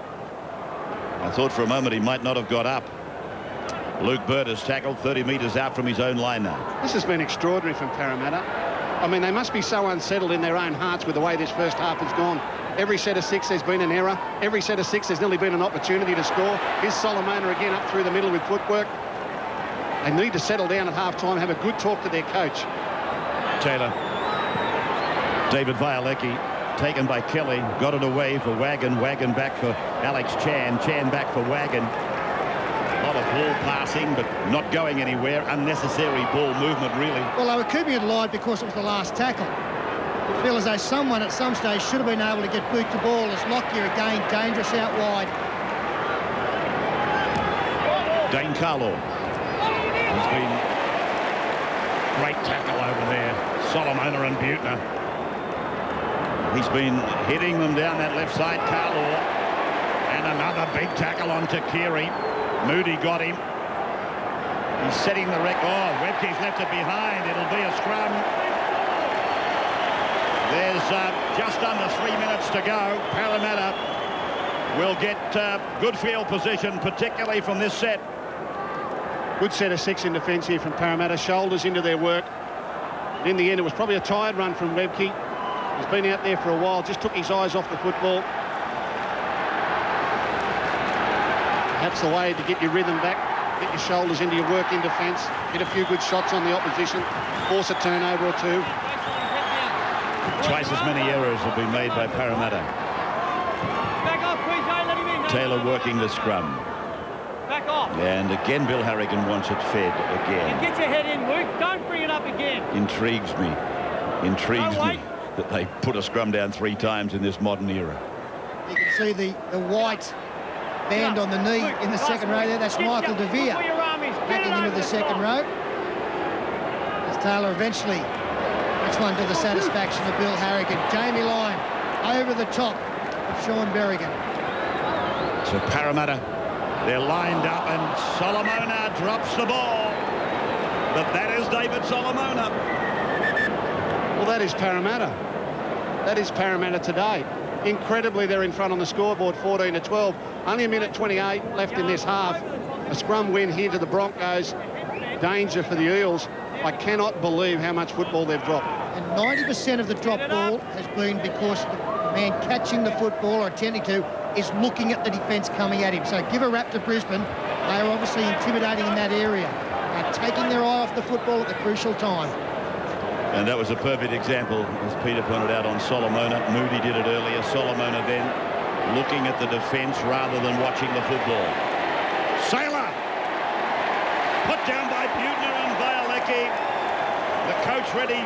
I thought for a moment he might not have got up. Luke Burt has tackled 30 metres out from his own line now.
This has been extraordinary from Parramatta. I mean, they must be so unsettled in their own hearts with the way this first half has gone. Every set of 6 there's been an error. Every set of 6 there's nearly been an opportunity to score. Here's Solomona again up through the middle with footwork. They need to settle down at half-time, have a good talk to their coach.
Taylor. David Violecki taken by Kelly, got it away for Wagon back for Alex Chan back for Wagon. A lot of ball passing but not going anywhere, unnecessary ball movement really.
Well, they were keeping it alive because it was the last tackle. I feel as though someone at some stage should have been able to get boot to ball as Lockyer again dangerous out wide.
Dane Carlaw has been great tackle over there. Solomona and Butner. He's been hitting them down that left side, Carlaw. And another big tackle on Takiri. Moody got him. He's setting the record. Oh, Webke's left it behind. It'll be a scrum. There's just under 3 minutes to go. Parramatta will get good field position, particularly from this set.
Good set of 6 in defence here from Parramatta. Shoulders into their work. And in the end, it was probably a tired run from Webke. He's been out there for a while, just took his eyes off the football. Perhaps the way to get your rhythm back, get your shoulders into your work in defence, get a few good shots on the opposition, force a turnover or two.
Twice as many errors have been made by Parramatta.
Back off, PJ, let him in.
Taylor working the scrum.
Back off.
And again, Bill Harrigan wants it fed again.
Get your head in, Luke. Don't bring it up again.
Intrigues me that they put a scrum down 3 times in this modern era.
You can see the white band on the knee in the second row there. That's Michael De Vere backing into the second row. As Taylor eventually gets one to the satisfaction of Bill Harrigan. Jamie Lyon over the top of Sean Berrigan.
So Parramatta, they're lined up and Solomona drops the ball. But that is David Solomona.
Well, that is Parramatta. That is Parramatta today. Incredibly, they're in front on the scoreboard, 14-12. Only a minute 28 left in this half. A scrum win here to the Broncos. Danger for the Eels. I cannot believe how much football they've dropped.
And 90% of the drop ball has been because the man catching the football or attempting to is looking at the defence coming at him. So give a rap to Brisbane. They are obviously intimidating in that area. They're taking their eye off the football at the crucial time.
And that was a perfect example, as Peter pointed out, on Solomona. Moody did it earlier. Solomona then looking at the defence rather than watching the football. Sailor! Put down by Butner and Violecki. The coach ready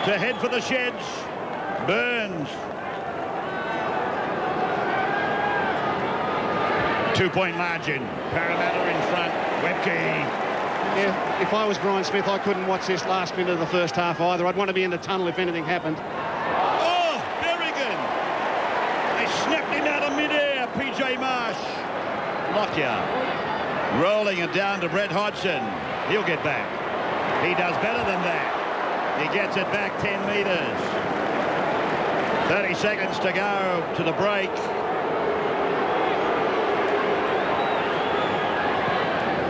to head for the sheds. Burns. 2-point margin. Parramatta in front. Webke.
Yeah, if I was Brian Smith, I couldn't watch this last minute of the first half either. I'd want to be in the tunnel if anything happened.
Oh, Berrigan! They snapped him out of midair, PJ Marsh. Lockyer rolling it down to Brett Hodgson. He'll get back. He does better than that. He gets it back 10 metres. 30 seconds to go to the break.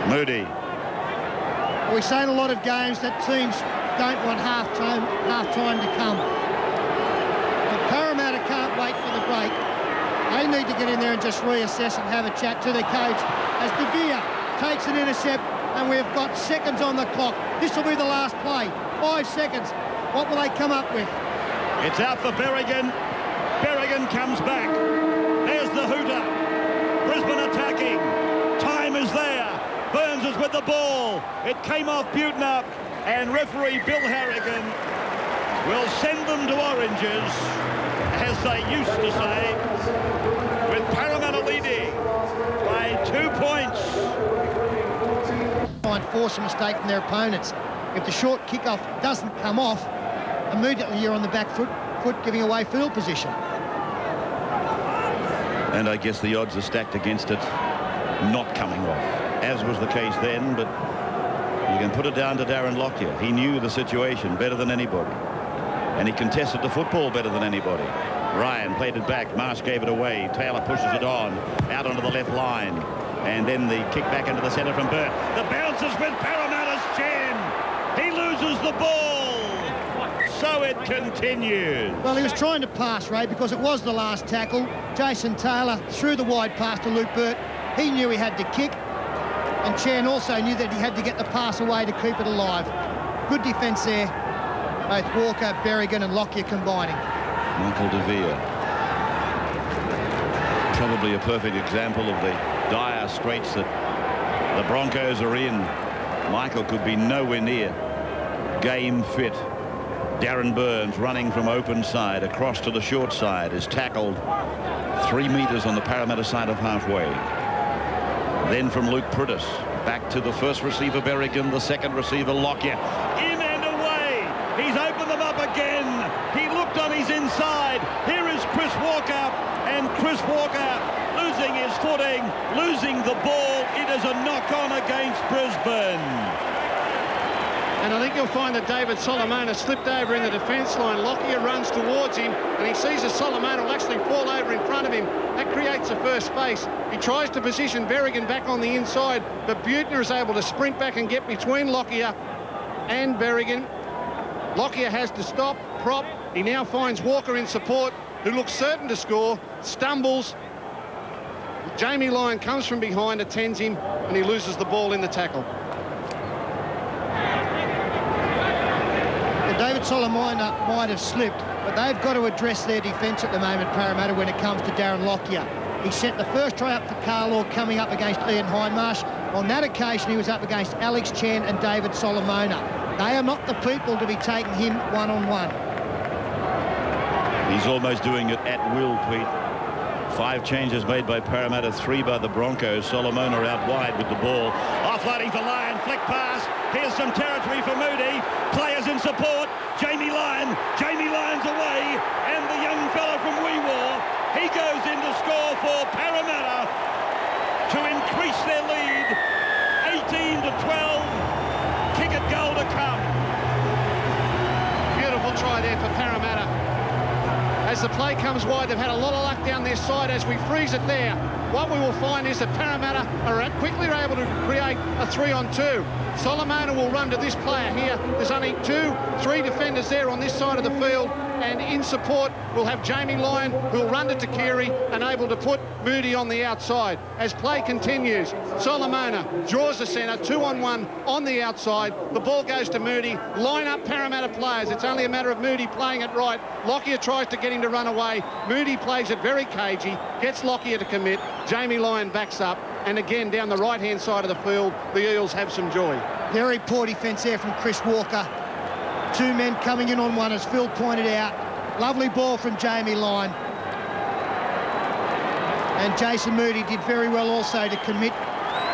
Moody.
We've seen a lot of games that teams don't want half-time to come. But Parramatta can't wait for the break. They need to get in there and just reassess and have a chat to their coach as De Vere takes an intercept and we've got seconds on the clock. This will be the last play. 5 seconds. What will they come up with?
It's out for Berrigan. Berrigan comes back. There's the hooter. Brisbane attacking. Time is there. Burns is with the ball. It came off Butner. And referee Bill Harrigan will send them to oranges, as they used to say, with Parramatta leading by 2 points.
Try and force a mistake from their opponents. If the short kickoff doesn't come off, immediately you're on the back foot giving away field position.
And I guess the odds are stacked against it not coming off, as was the case then, but you can put it down to Darren Lockyer. He knew the situation better than anybody, and he contested the football better than anybody. Ryan played it back, Marsh gave it away, Taylor pushes it on, out onto the left line, and then the kick back into the centre from Burt. The bounce has been Parramatta's chin. He loses the ball. So it continues.
Well, he was trying to pass, Ray, because it was the last tackle. Jason Taylor threw the wide pass to Luke Burt. He knew he had to kick, and Chan also knew that he had to get the pass away to keep it alive. Good defence there. Both Walker, Berrigan and Lockyer combining.
Michael De Vere. Probably a perfect example of the dire straits that the Broncos are in. Michael could be nowhere near game fit. Darren Burns running from open side across to the short side is tackled 3 metres on the Parramatta side of halfway. Then from Luke Prudis back to the first receiver Berrigan, the second receiver Lockyer. In and away. He's opened them up again. He looked on his inside. Here is Chris Walker, and Chris Walker losing his footing, losing the ball. It is a knock-on against Brisbane.
And I think you'll find that David Solomona slipped over in the defence line. Lockyer runs towards him, and he sees that Solomona will actually fall over in front of him. That creates a first space. He tries to position Berrigan back on the inside, but Buettner is able to sprint back and get between Lockyer and Berrigan. Lockyer has to stop, prop. He now finds Walker in support, who looks certain to score, stumbles. Jamie Lyon comes from behind, attends him, and he loses the ball in the tackle.
David Solomona might have slipped, but they've got to address their defence at the moment, Parramatta, when it comes to Darren Lockyer. He set the first try up for Carlaw coming up against Ian Hindmarsh. On that occasion, he was up against Alex Chan and David Solomona. They are not the people to be taking him one-on-one.
He's almost doing it at will, Pete. 5 changes made by Parramatta, 3 by the Broncos. Solomona out wide with the ball. Offloading for Lyon, flick pass. Here's some territory for Moody. Players in support. Jamie Lyon. Jamie Lyon's away. And the young fella from Weewar, he goes in to score for Parramatta to increase their lead. 18-12. Kick it goal to come.
Beautiful try there for Parramatta. As the play comes wide, they've had a lot of luck down their side. As we freeze it there, what we will find is that Parramatta are quickly able to create a 3-on-2. Solomona will run to this player here. There's only 3 defenders there on this side of the field, and in support we'll have Jamie Lyon, who'll run to Takiri and able to put Moody on the outside. As play continues, Solomona draws the centre, 2-on-1 on the outside. The ball goes to Moody. Line up Parramatta players. It's only a matter of Moody playing it right. Lockyer tries to get him to run away. Moody plays it very cagey, gets Lockyer to commit. Jamie Lyon backs up, and again down the right-hand side of the field, the Eels have some joy.
Very poor defence there from Chris Walker. 2 men coming in on one, as Phil pointed out. Lovely ball from Jamie Lyon. And Jason Moody did very well also to commit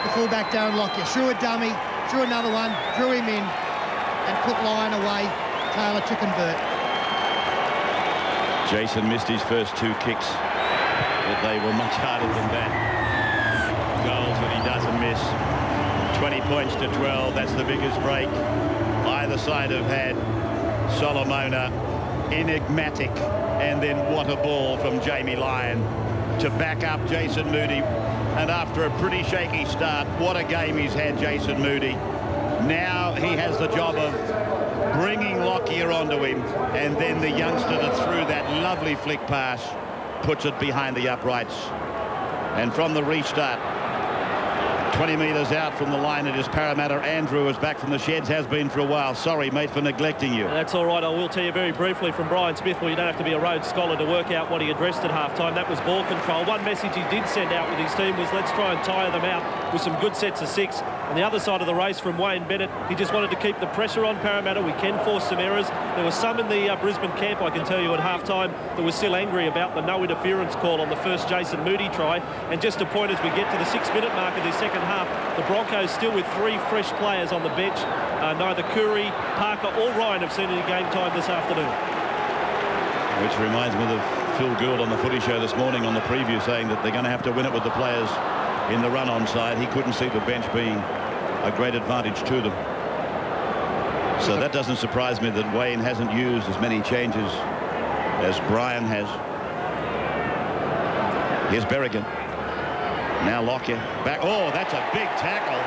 the fullback Darren Lockyer. Threw a dummy, threw another one, drew him in, and put Lyon away. Taylor to convert.
Jason missed his first 2 kicks, but they were much harder than that. Goals that he doesn't miss. 20 points to 12. That's the biggest break either side have had. Solomona, enigmatic, and then what a ball from Jamie Lyon to back up Jason Moody. And after a pretty shaky start, what a game he's had, Jason Moody. Now he has the job of bringing Lockyer onto him, and then the youngster that threw that lovely flick pass puts it behind the uprights. And from the restart, 20 metres out from the line, it is Parramatta. Andrew is back from the sheds, has been for a while. Sorry, mate, for neglecting you.
That's all right. I will tell you very briefly from Brian Smith. Well, you don't have to be a Rhodes Scholar to work out what he addressed at half-time. That was ball control. One message he did send out with his team was let's try and tire them out with some good sets of 6. On the other side of the race from Wayne Bennett, he just wanted to keep the pressure on Parramatta. We can force some errors. There was some in the Brisbane camp, I can tell you, at half-time that was still angry about the no interference call on the first Jason Moody try. And just a point as we get to the 6-minute mark of this second half, the Broncos still with 3 fresh players on the bench. Neither Curry, Parker or Ryan have seen any game time this afternoon.
Which reminds me of Phil Gould on the Footy Show this morning on the preview, saying that they're going to have to win it with the players in the run-on side. He couldn't see the bench being a great advantage to them. So that doesn't surprise me that Wayne hasn't used as many changes as Brian has. Here's Berrigan. Now Lockyer back. Oh, that's a big tackle.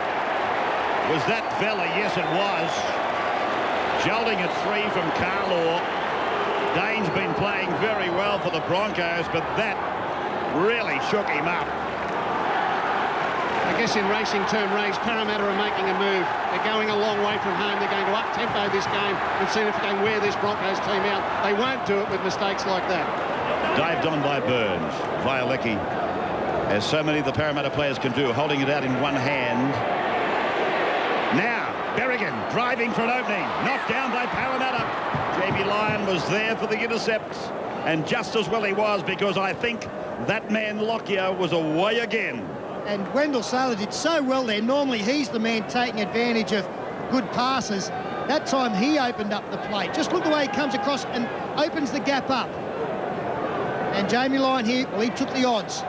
Was that Vella? Yes, it was. Jolting it free from Carlaw. Dane's been playing very well for the Broncos, but that really shook him up.
I guess in racing term, Rays, Parramatta are making a move. They're going a long way from home. They're going to up-tempo this game and see if they can wear this Broncos team out. They won't do it with mistakes like that.
Dived on by Burns. Violecki, as so many of the Parramatta players can do, holding it out in one hand. Now, Berrigan driving for an opening. Knocked down by Parramatta. Jamie Lyon was there for the intercepts. And just as well he was, because I think that man Lockyer was away again.
And Wendell Saylor did so well there. Normally he's the man taking advantage of good passes. That time he opened up the plate. Just look the way he comes across and opens the gap up. And Jamie Lyon here, well, he took the odds.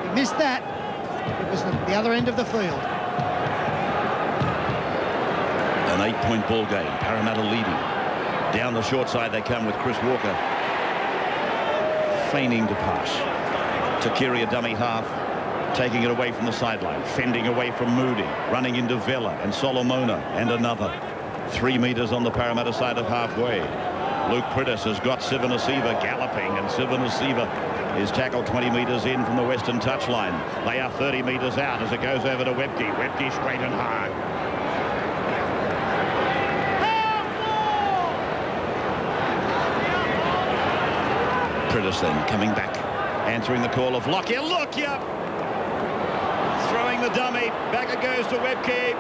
He missed that. It was the other end of the field.
An 8-point ball game. Parramatta leading. Down the short side they come with Chris Walker feigning to pass. Takiri, a dummy half, taking it away from the sideline, fending away from Moody, running into Vella and Solomona, and another. 3 metres on the Parramatta side of halfway. Luke Prittis has got Sivanasiva galloping, and Sivanasiva is tackled 20 metres in from the western touchline. They are 30 metres out as it goes over to Webke. Webke straight and hard. Prittis then coming back, answering the call of Lockyer. Lockyer throwing the dummy. Back it goes to Webke.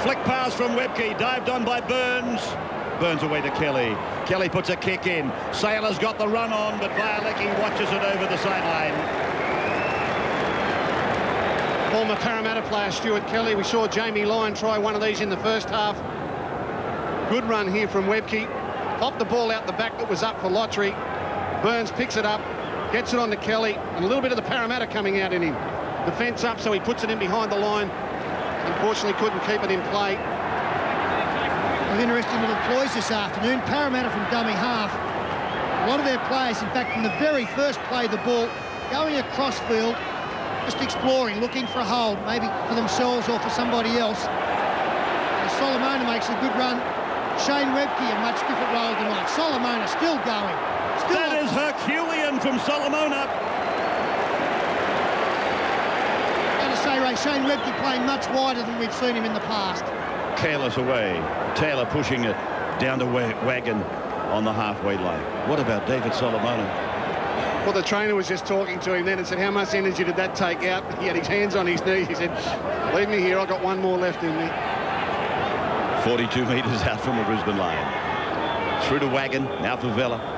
Flick pass from Webke, dived on by Burns. Burns away to Kelly. Kelly puts a kick in. Saylor's got the run on, but Violecki watches it over the sideline.
Former Parramatta player Stuart Kelly. We saw Jamie Lyon try one of these in the first half. Good run here from Webke. Popped the ball out the back that was up for Lottery. Burns picks it up, gets it on to Kelly, and a little bit of the Parramatta coming out in him. Defence up, so he puts it in behind the line. Unfortunately, couldn't keep it in play.
An interesting little ploys this afternoon. Parramatta from dummy half. A lot of their players, in fact, from the very first play the ball, going across field, just exploring, looking for a hold, maybe for themselves or for somebody else. And Solomona makes a good run. Shane Webke, a much different role tonight. Solomona still going.
That is Herculean from Solomona.
And to say, Ray, Shane Webke playing much wider than we've seen him in the past.
Careless away. Taylor pushing it down to Wagon on the halfway line. What about David Solomona?
Well, the trainer was just talking to him then and said, how much energy did that take out? He had his hands on his knees. He said, leave me here, I've got one more left in me.
42 metres out from the Brisbane line. Through to Wagon, now for Vella.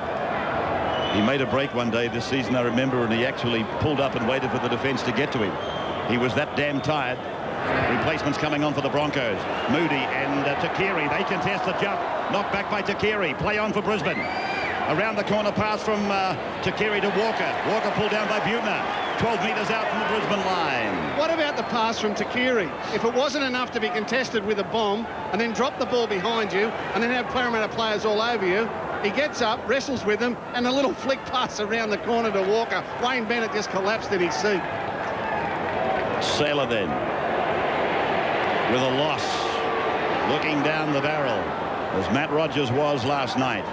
He made a break one day this season, I remember, and he actually pulled up and waited for the defence to get to him. He was that damn tired. Replacements coming on for the Broncos. Moody and Takiri, they contest the jump. Knocked back by Takiri. Play on for Brisbane. Around the corner pass from Takiri to Walker. Walker pulled down by Butner. 12 metres out from the Brisbane line.
What about the pass from Takiri? If it wasn't enough to be contested with a bomb and then drop the ball behind you and then have Parramatta players all over you, he gets up, wrestles with them, and a little flick pass around the corner to Walker. Wayne Bennett just collapsed in his seat.
Saylor then, with a loss, looking down the barrel, as Matt Rogers was last night.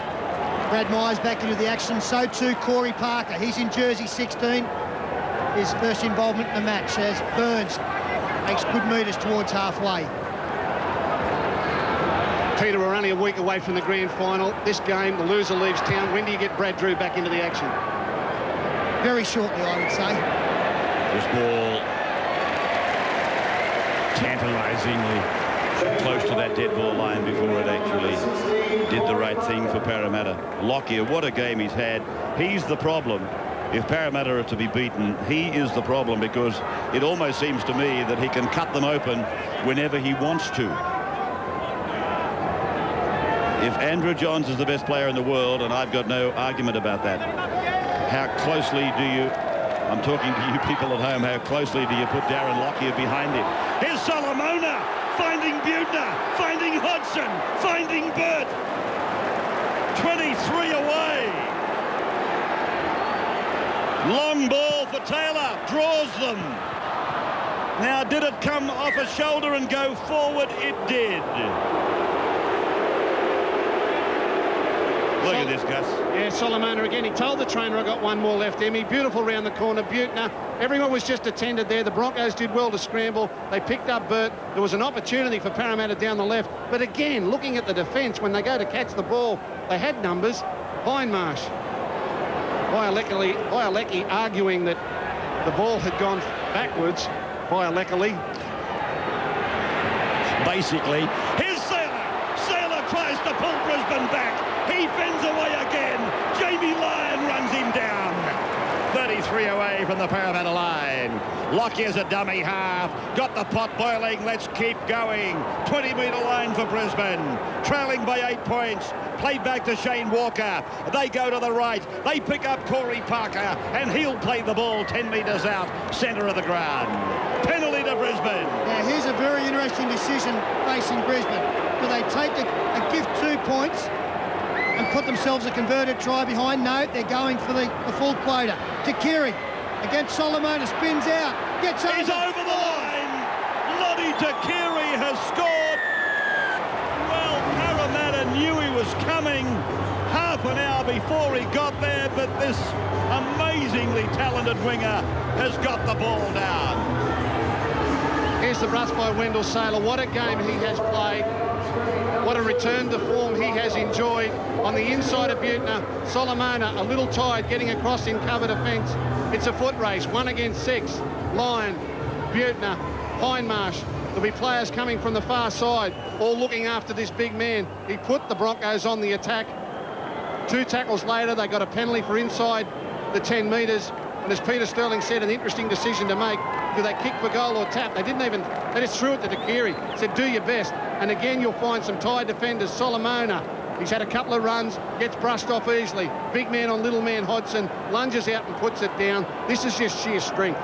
Brad Myers back into the action, so too Corey Parker. He's in jersey 16. his first involvement in the match as Burns makes good metres towards halfway.
Peter, we're only a week away from the grand final. This game, the loser leaves town. When do you get Brad Drew back into the action?
Very shortly, I would say.
This ball tantalisingly close to that dead ball line before it actually did the right thing for Parramatta. Lockyer, what a game he's had. He's the problem. If Parramatta are to be beaten, he is the problem, because it almost seems to me that he can cut them open whenever he wants to. If Andrew Johns is the best player in the world, and I've got no argument about that, how closely do you, I'm talking to you people at home, how closely do you put Darren Lockyer behind him? Here's Solomona finding Butner, finding Hodgson, finding Burt. 23 away. Long ball for Taylor, draws them. Now, did it come off a shoulder and go forward? It did. Look at this, Gus.
Yeah, Solomona again. He told the trainer, I got one more left, Emmy. Beautiful round the corner. Butner. Everyone was just attended there. The Broncos did well to scramble. They picked up Burt. There was an opportunity for Parramatta down the left. But again, looking at the defence, when they go to catch the ball, they had numbers. Hindmarsh. Bialecki arguing that the ball had gone backwards. Bialecki.
Basically, here's Sailor. Sailor tries to pull Brisbane back. He fends away again. Jamie Lyon runs him down. 33 away from the Parramatta line. Lockyer's a dummy half. Got the pot boiling. Let's keep going. 20-metre line for Brisbane. Trailing by 8 points. Played back to Shane Walker. They go to the right. They pick up Corey Parker, and he'll play the ball 10 metres out, centre of the ground. Penalty to Brisbane.
Now, here's a very interesting decision facing Brisbane. Do they take a give 2 points and put themselves a converted try behind? No, they're going for the full quota. Takiri against Solomona, spins out, gets over.
He's over the line. Lottie Takiri has scored. Well, Parramatta knew he was coming half an hour before he got there, but this amazingly talented winger has got the ball down.
Here's the rush by Wendell Sailor. What a game he has played. What a return to form he has enjoyed. On the inside of Butner, Solomona a little tired getting across in cover defence. It's a foot race, 1 against 6. Lyon, Butner, Hindmarsh. There'll be players coming from the far side, all looking after this big man. He put the Broncos on the attack. 2 tackles later, they got a penalty for inside the 10 metres. And as Peter Sterling said, an interesting decision to make. Do they kick for goal or tap? They didn't even, they just threw it to Takiri. Said, do your best. And again, you'll find some tired defenders. Solomona, he's had a couple of runs, gets brushed off easily. Big man on little man Hodgson, lunges out and puts it down. This is just sheer strength.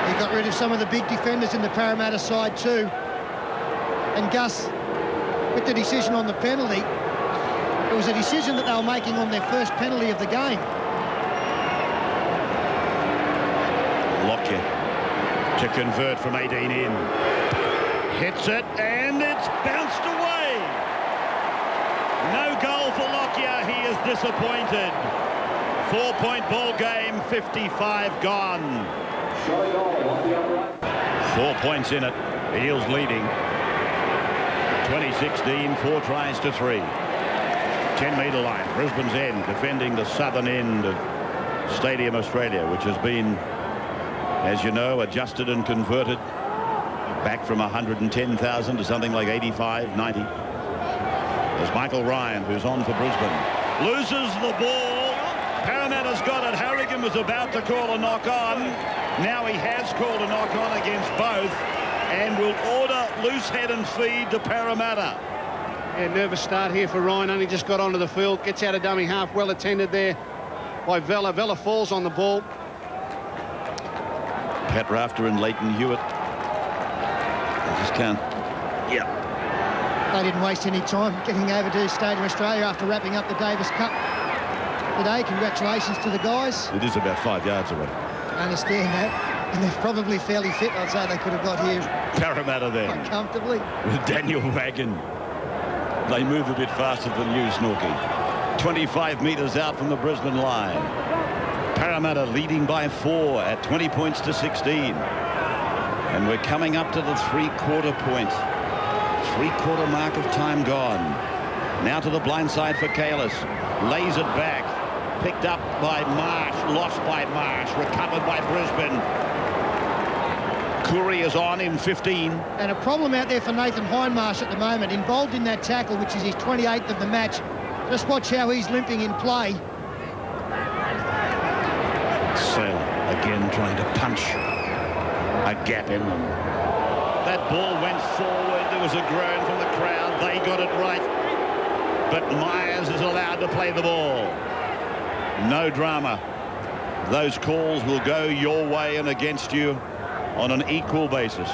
He got rid of some of the big defenders in the Parramatta side too. And Gus, with the decision on the penalty, it was a decision that they were making on their first penalty of the game.
Lockyer to convert from 18 in. Hits it, and it's bounced away. No goal for Lockyer. He is disappointed. 4-point ball game, 55 gone. 4 points in it. The Eels leading. 2016, 4 tries to 3. 10-metre line, Brisbane's end, defending the southern end of Stadium Australia, which has been, as you know, adjusted and converted back from 110,000 to something like 85, 90. There's Michael Ryan, who's on for Brisbane. Loses the ball. Parramatta's got it. Harrigan was about to call a knock-on. Now he has called a knock-on against both and will order loose head and feed to Parramatta.
Yeah, nervous start here for Ryan. Only just got onto the field. Gets out of dummy half. Well attended there by Vella. Vella falls on the ball.
Pat Rafter and Leighton Hewitt. I just can't. Yeah.
They didn't waste any time getting over to Stadium Australia after wrapping up the Davis Cup today. Congratulations to the guys.
It is about 5 yards away.
I understand that. And they're probably fairly fit. I'd say they could have got here
Parramatta then.
quite comfortably.
With Daniel Wagon. They move a bit faster than you, Snorky. 25 metres out from the Brisbane line. Parramatta leading by 4 at 20 points to 16. And we're coming up to the three-quarter point. Three-quarter mark of time gone. Now to the blind side for Kalis. Lays it back. Picked up by Marsh. Lost by Marsh. Recovered by Brisbane. Curry is on in 15.
And a problem out there for Nathan Hindmarsh at the moment. Involved in that tackle, which is his 28th of the match. Just watch how he's limping in play.
Sailor again trying to punch a gap in them. That ball went forward. There was a groan from the crowd. They got it right. But Myers is allowed to play the ball. No drama. Those calls will go your way and against you on an equal basis.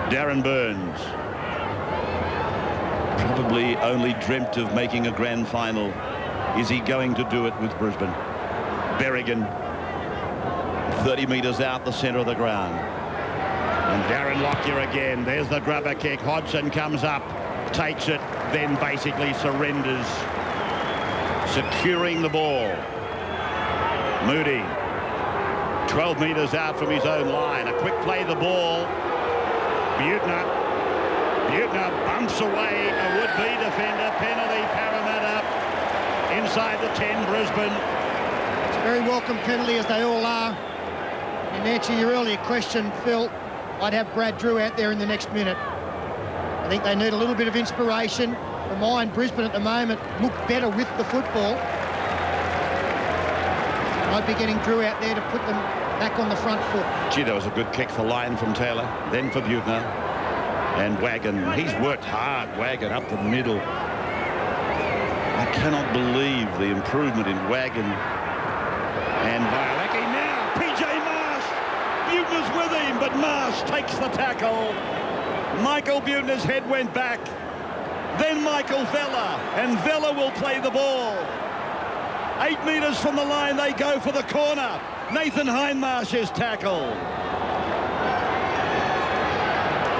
Darren Burns. Probably only dreamt of making a grand final. Is he going to do it with Brisbane? Berrigan, 30 metres out the centre of the ground. And Darren Lockyer again. There's the grubber kick. Hodgson comes up, takes it, then basically surrenders. Securing the ball. Moody, 12 metres out from his own line. A quick play the ball. Butner bumps away a would-be defender. Penalty, Parramatta. Inside the 10, Brisbane.
It's a very welcome penalty, as they all are. In answer to your earlier question, Phil, I'd have Brad Drew out there in the next minute. I think they need a little bit of inspiration. For mine, Brisbane at the moment look better with the football. I'd be getting Drew out there to put them back on the front foot.
Gee, that was a good kick for Lyon from Taylor. Then for Butner. And Wagon. He's worked hard, Wagon, up the middle. I cannot believe the improvement in Wagon. And Violacki now. PJ Marsh. Butner's with him, but Marsh takes the tackle. Michael Butner's head went back. Then Michael Vella. And Vella will play the ball. 8 metres from the line, they go for the corner. Nathan Hindmarsh is tackled.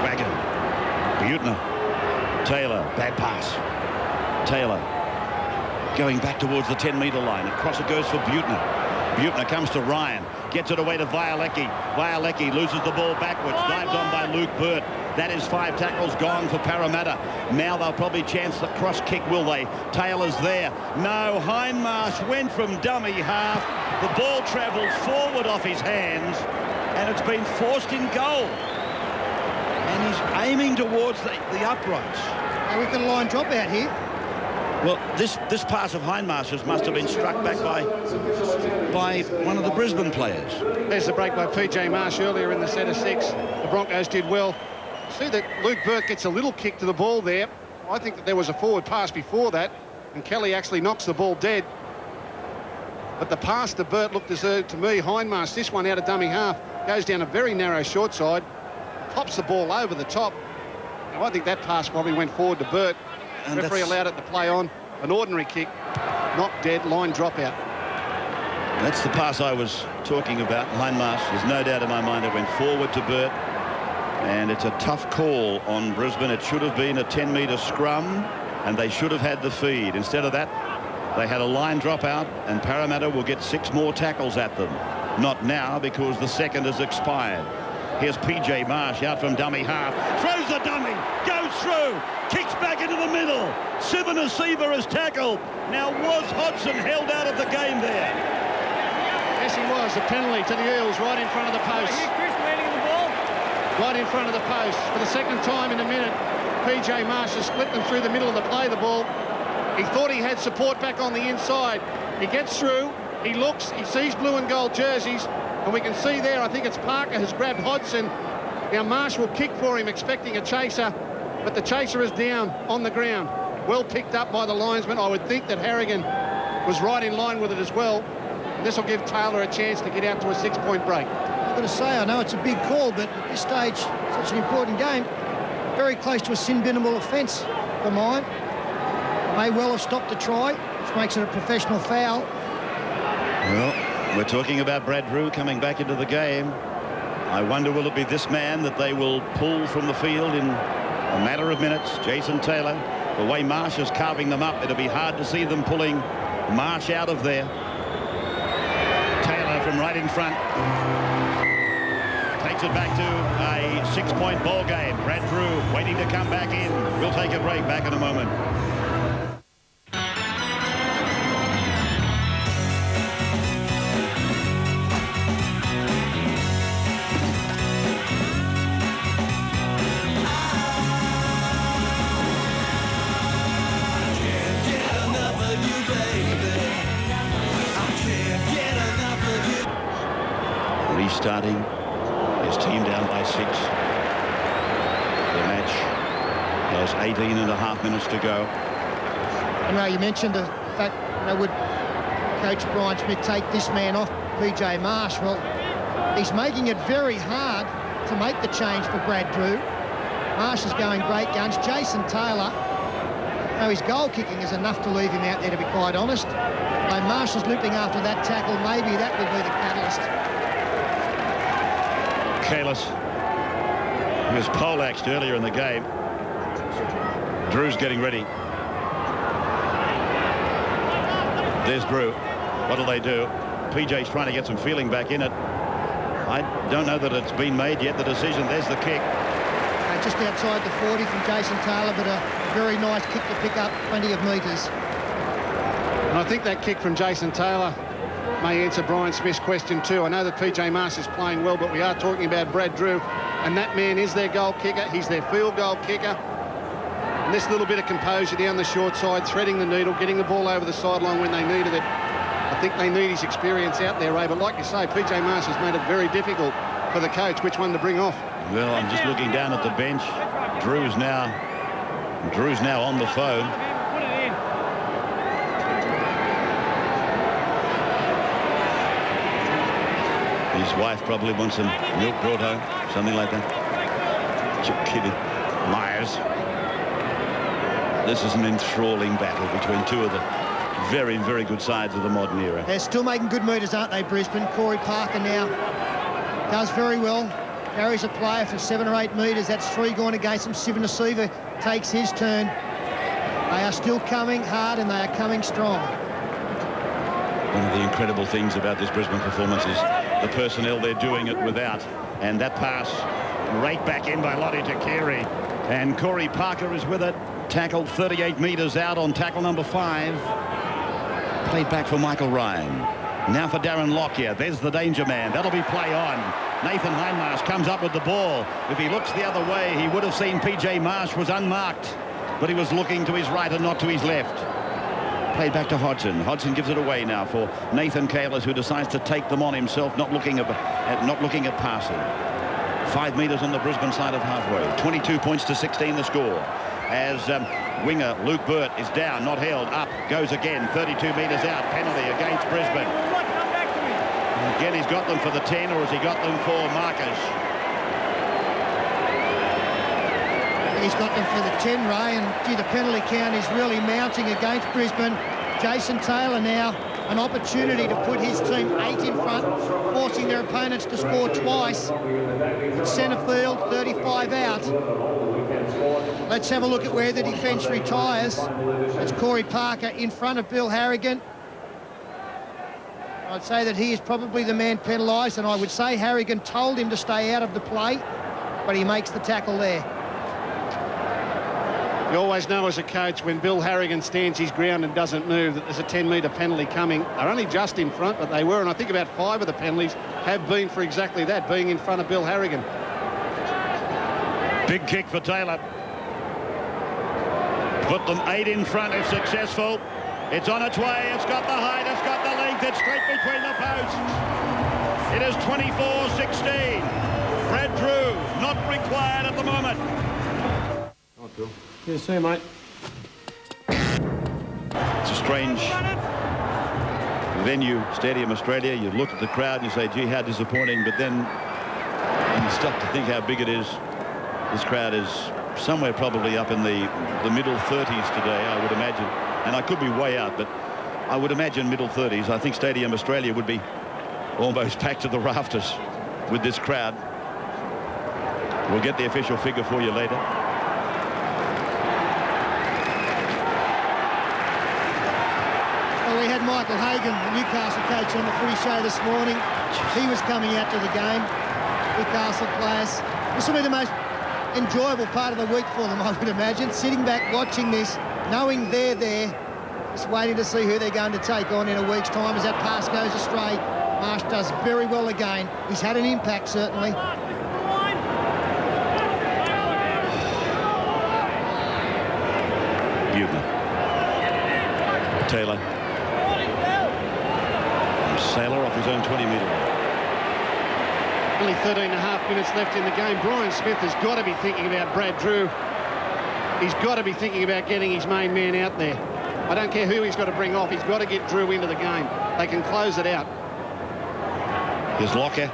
Wagon. Butner. Taylor. Bad pass. Taylor. Going back towards the 10-metre line. Across it goes for Butner. Butner comes to Ryan. Gets it away to Violacki. Violacki loses the ball backwards. Dived on by Luke Burt. That is 5 tackles gone for Parramatta. Now they'll probably chance the cross kick, will they? Taylor's there. No, Hindmarsh went from dummy half. The ball travelled forward off his hands, and it's been forced in goal. And he's aiming towards the uprights.
Now we've got a line drop out here.
Well, this pass of Hindmarsh's must have been struck back by one of the Brisbane players.
There's the break by PJ Marsh earlier in the set of 6. The Broncos did well. See that Luke Burt gets a little kick to the ball there. I think that there was a forward pass before that, and Kelly actually knocks the ball dead. But the pass to Burt looked as though, to me, Hindmarsh, this one out of dummy half, goes down a very narrow short side, pops the ball over the top. Now, I think that pass probably went forward to Burt. And referee allowed it to play on. An ordinary kick, not dead, line drop out.
That's the pass I was talking about. Hindmarsh, there's no doubt in my mind it went forward to Burt. And it's a tough call on Brisbane. It should have been a 10-metre scrum, and they should have had the feed. Instead of that, they had a line drop out, and Parramatta will get 6 more tackles at them. Not now, because the second has expired. Here's PJ Marsh out from dummy half. Throws the dummy, goes through, kicks back into the middle. Sivanasiva is tackled. Now, was Hodgson held out of the game there?
Yes, he was. A penalty to the Eels right in front of the post. Right in front of the post. For the second time in a minute, PJ Marsh has split them through the middle of the play, the ball. He thought he had support back on the inside. He gets through, he looks, he sees blue and gold jerseys, and we can see there, I think it's Parker has grabbed Hodgson. Now Marsh will kick for him, expecting a chaser, but the chaser is down on the ground. Well picked up by the linesman. I would think that Harrigan was right in line with it as well. And this will give Taylor a chance to get out to a 6-point break.
I've got to say, I know it's a big call, but at this stage, such an important game, very close to a sin-binnable offence for mine. May well have stopped the try, which makes it a professional foul.
Well, we're talking about Brad Drew coming back into the game. I wonder, will it be this man that they will pull from the field in a matter of minutes? Jason Taylor The way Marsh is carving them up, it'll be hard to see them pulling Marsh out of there. Taylor from right in front takes it back to a 6-point ball game. Brad Drew waiting to come back in. We'll take a break. Back in a moment. Restarting, his team down by 6. The match has 18 and a half minutes to go.
You know, you mentioned the fact, you know, would Coach Brian Smith take this man off, PJ Marsh? Well, he's making it very hard to make the change for Brad Drew. Marsh is going great guns. Jason Taylor, you know, his goal kicking is enough to leave him out there, to be quite honest. When Marsh is looping after that tackle, maybe that will be the catalyst.
Kalis, he was poleaxed earlier in the game. Drew's getting ready. There's Drew. What'll they do? PJ's trying to get some feeling back in it. I don't know that it's been made yet, the decision. There's the kick.
Just outside the 40 from Jason Taylor, but a very nice kick to pick up plenty of metres.
And I think that kick from Jason Taylor may answer Brian Smith's question too. I know that PJ Marsh is playing well, but we are talking about Brad Drew, and that man is their goal kicker. He's their field goal kicker. And this little bit of composure down the short side, threading the needle, getting the ball over the sideline when they needed it. I think they need his experience out there, Ray. But like you say, PJ Marsh has made it very difficult for the coach which one to bring off.
Well, I'm just looking down at the bench. Drew's now on the phone.
Put it in.
His wife probably wants some milk brought home, something like that. You're kidding. Myers. This is an enthralling battle between two of the very, very good sides of the modern era.
They're still making good metres, aren't they, Brisbane? Corey Parker now does very well. Carries a player for 7 or 8 metres. That's 3 gone against him. Sivanasiva takes his turn. They are still coming hard and they are coming strong.
One of the incredible things about this Brisbane performance is the personnel they're doing it without. And that pass right back in by Lottie Takiri. And Corey Parker is with it. Tackled 38 metres out on tackle number 5. Played back for Michael Ryan. Now for Darren Lockyer. There's the danger man. That'll be play on. Nathan Hindmarsh comes up with the ball. If he looks the other way, he would have seen PJ Marsh was unmarked, but he was looking to his right and not to his left. Played back to Hodgson. Hodgson gives it away now for Nathan Kalis, who decides to take them on himself, not looking at passing. 5 metres on the Brisbane side of halfway. 22 points to 16 the score. As winger Luke Burt is down, not held, up, goes again, 32 metres out, penalty against Brisbane. Again, he's got them for the 10, or has he got them for markers?
He's got them for the 10, Ray, and gee, the penalty count is really mounting against Brisbane. Jason Taylor now, an opportunity to put his team 8 in front, forcing their opponents to score twice. Centre field, 35 out. Let's have a look at where the defence retires. It's Corey Parker in front of Bill Harrigan. I'd say that he is probably the man penalised, and I would say Harrigan told him to stay out of the play, but he makes the tackle there.
You always know as a coach when Bill Harrigan stands his ground and doesn't move that there's a 10-metre penalty coming. They're only just in front, but they were, and I think about 5 of the penalties have been for exactly that, being in front of Bill Harrigan.
Big kick for Taylor. Put them 8 in front if successful. It's on its way, it's got the height, it's got the length, it's straight between the posts. It is 24-16. Brad Drew not required at the moment.
Oh, Bill. Yeah, see you, mate.
It's a strange venue, Stadium Australia. You look at the crowd and you say, gee, how disappointing, but then you stop to think how big it is. This crowd is somewhere probably up in the middle 30s today, I would imagine. And I could be way out, but I would imagine middle 30s. I think Stadium Australia would be almost packed to the rafters with this crowd. We'll get the official figure for you later.
had Michael Hagan, the Newcastle coach, on the footy show this morning. He was coming out to the game. Newcastle players. This will be the most enjoyable part of the week for them, I would imagine. Sitting back, watching this, knowing they're there, just waiting to see who they're going to take on in a week's time as that pass goes astray. Marsh does very well again. He's had an impact, certainly.
Butner. Taylor. And Sailor off his own 20-metre line.
Only 13.5 minutes left in the game. Brian Smith has got to be thinking about Brad Drew. He's got to be thinking about getting his main man out there. I don't care who he's got to bring off. He's got to get Drew into the game. They can close it out.
Here's Lockyer.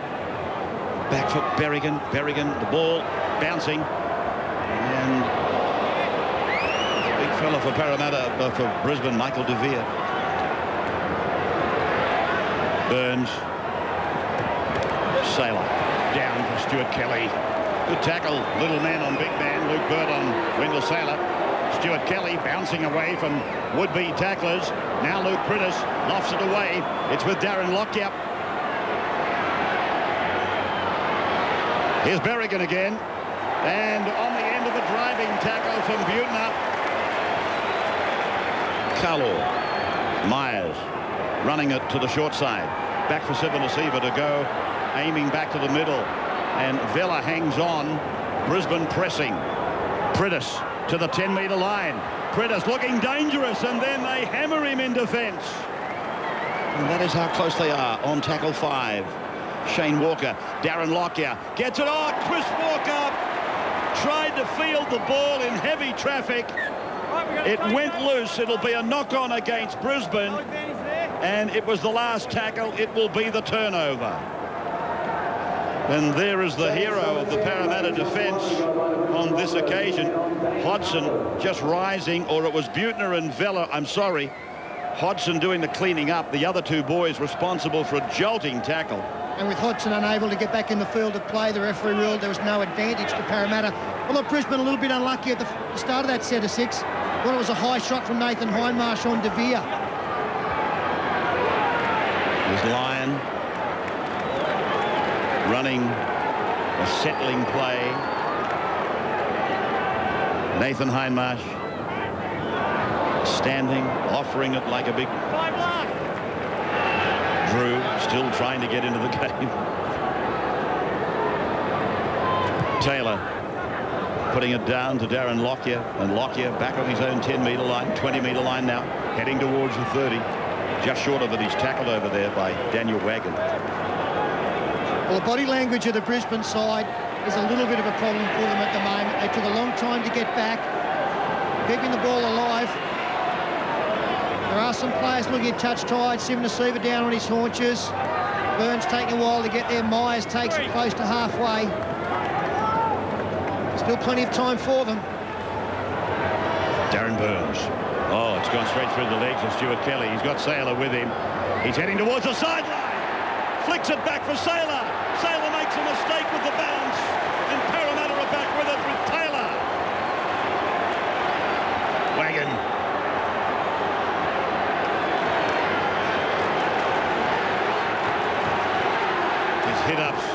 Back for Berrigan. Berrigan, the ball bouncing. And big fella for Parramatta, for Brisbane, Michael De Vere. Burns. Sailor. Down for Stuart Kelly. Good tackle. Little man on big man. Luke Burt on Wendell Sailor. Stuart Kelly bouncing away from would-be tacklers. Now Luke Prittis lofts it away. It's with Darren Lockyer. Here's Berrigan again. And on the end of a driving tackle from Butner. Carlo. Myers running it to the short side. Back for Sivanasiva to go. Aiming back to the middle. And Vella hangs on. Brisbane pressing. Prittis to the 10-metre line. Prittis looking dangerous, and then they hammer him in defence. And that is how close they are on tackle 5. Shane Walker, Darren Lockyer gets it on. Chris Walker tried to field the ball in heavy traffic. It went loose. It'll be a knock-on against Brisbane, and it was the last tackle. It will be the turnover. And there is the hero of the Parramatta defence on this occasion. Hodgson just rising, or it was Butner and Vella, I'm sorry. Hodgson doing the cleaning up. The other two boys responsible for a jolting tackle.
And with Hodgson unable to get back in the field of play, the referee ruled there was no advantage to Parramatta. Well, look, Brisbane a little bit unlucky at the start of that set of 6. Well, it was a high shot from Nathan Hindmarsh on De Vere.
There's Lyon running a settling play. Nathan Hindmarsh standing, offering it like a big... Drew still trying to get into the game. Taylor putting it down to Darren Lockyer, and Lockyer back on his own 10-metre line, 20-metre line now, heading towards the 30. Just short of it, he's tackled over there by Daniel Wagon.
Well, the body language of the Brisbane side is a little bit of a problem for them at the moment. They took a long time to get back, keeping the ball alive. There are some players looking at touch tied. Sivanasiva down on his haunches. Burns taking a while to get there. Myers takes it close to halfway. Still plenty of time for them.
Darren Burns. Oh, it's gone straight through the legs of Stuart Kelly. He's got Sailor with him. He's heading towards the sideline. Flicks it back for Sailor. Sailor makes a mistake with the bounce. And Parramatta are back with it with Taylor. Wagon. His hit-ups.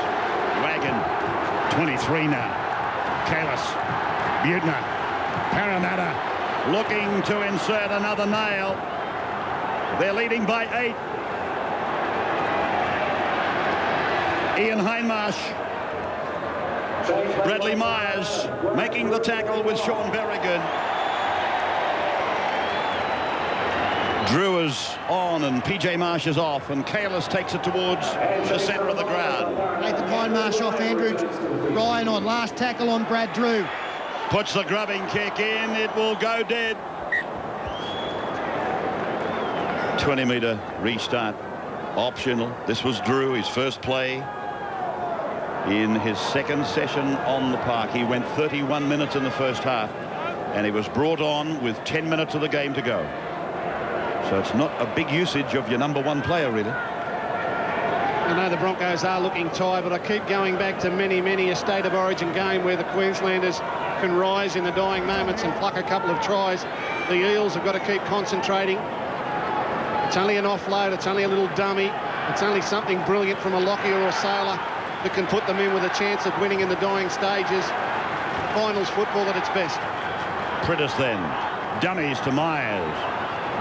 Wagon. 23 now. Kalis. Butner. Parramatta looking to insert another nail. They're leading by 8. Ian Hindmarsh. Bradley Myers making the tackle with Sean Berrigan. Drew is on and PJ Marsh is off, and Kalis takes it towards the centre of the ground.
Nathan Hindmarsh off, Andrew Ryan on. Last tackle on Brad Drew.
Puts the grubbing kick in. It will go dead. 20-metre restart optional. This was Drew, his first play in his second session on the park. He went 31 minutes in the first half, and he was brought on with 10 minutes of the game to go. So it's not a big usage of your number 1 player, really.
I know the Broncos are looking tired, but I keep going back to many a State of Origin game where the Queenslanders can rise in the dying moments and pluck a couple of tries. The Eels have got to keep concentrating. It's only an offload, it's only a little dummy, it's only something brilliant from a Lockyer or Sailor that can put them in with a chance of winning in the dying stages. Finals football at its best.
Prittis then. Dummies to Myers.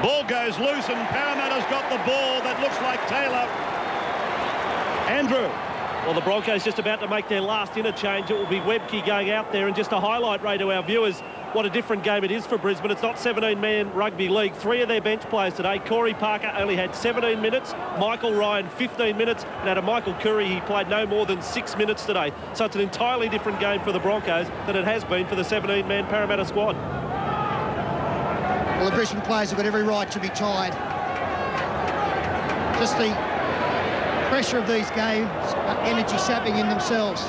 Ball goes loose and Parramatta's got the ball that looks like Taylor. Andrew.
Well, the Broncos just about to make their last interchange. It will be Webke going out there, and just a highlight, Ray, to our viewers, what a different game it is for Brisbane. It's not 17-man rugby league. 3 of their bench players today. Corey Parker only had 17 minutes. Michael Ryan, 15 minutes. And out of Michael Curry, he played no more than 6 minutes today. So it's an entirely different game for the Broncos than it has been for the 17-man Parramatta squad.
Well, the Brisbane players have got every right to be tired. Just the pressure of these games, energy sapping in themselves.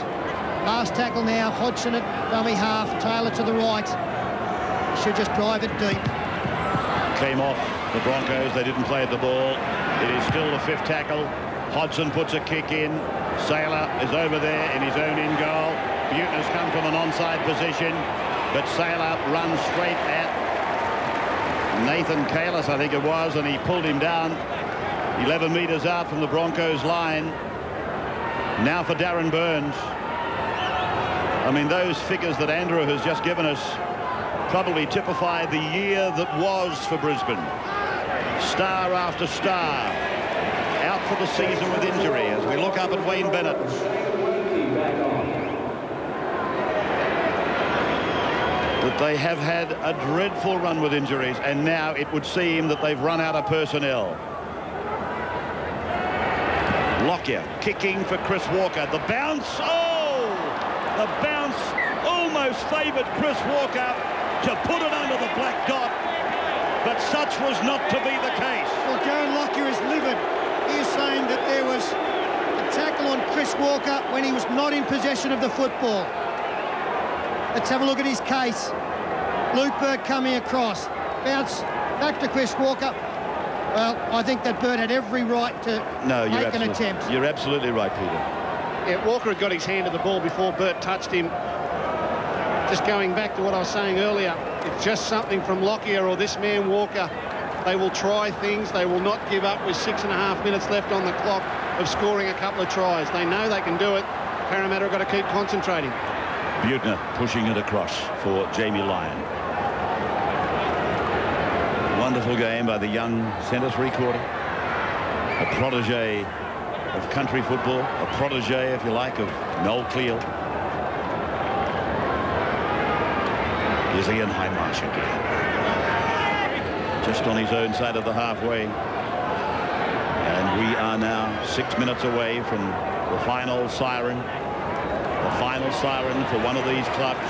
Last tackle now, Hodgson at dummy half, Taylor to the right. Should just drive it deep.
Came off the Broncos, they didn't play at the ball. It is still the 5th tackle. Hodgson puts a kick in. Sailor is over there in his own in goal. Buetner's come from an onside position, but Sailor runs straight at Nathan Kalis, I think it was, and he pulled him down 11 metres out from the Broncos line. Now for Darren Burns. I mean, those figures that Andrew has just given us probably typify the year that was for Brisbane. Star after star out for the season with injury as we look up at Wayne Bennett. But they have had a dreadful run with injuries, and now it would seem that they've run out of personnel. Lockyer kicking for Chris Walker. The bounce, the bounce almost favoured Chris Walker to put it under the black dot, but such was not to be the case.
Well, Darren Lockyer is livid. He is saying that there was a tackle on Chris Walker when he was not in possession of the football. Let's have a look at his case. Luke Burt coming across. Bounce back to Chris Walker. Well, I think that Burt had every right to make an attempt.
You're absolutely right, Peter.
Yeah, Walker had got his hand to the ball before Burt touched him. Just going back to what I was saying earlier, it's just something from Lockyer or this man Walker. They will try things. They will not give up with 6.5 minutes left on the clock of scoring a couple of tries. They know they can do it. Parramatta have got to keep concentrating.
Buetner pushing it across for Jamie Lyon. Wonderful game by the young centre three-quarter. A protege of country football, a protege, if you like, of Noel Cleal. Here's Ian Hindmarsh again. Just on his own side of the halfway. And we are now 6 minutes away from the final siren. The final siren for one of these clubs.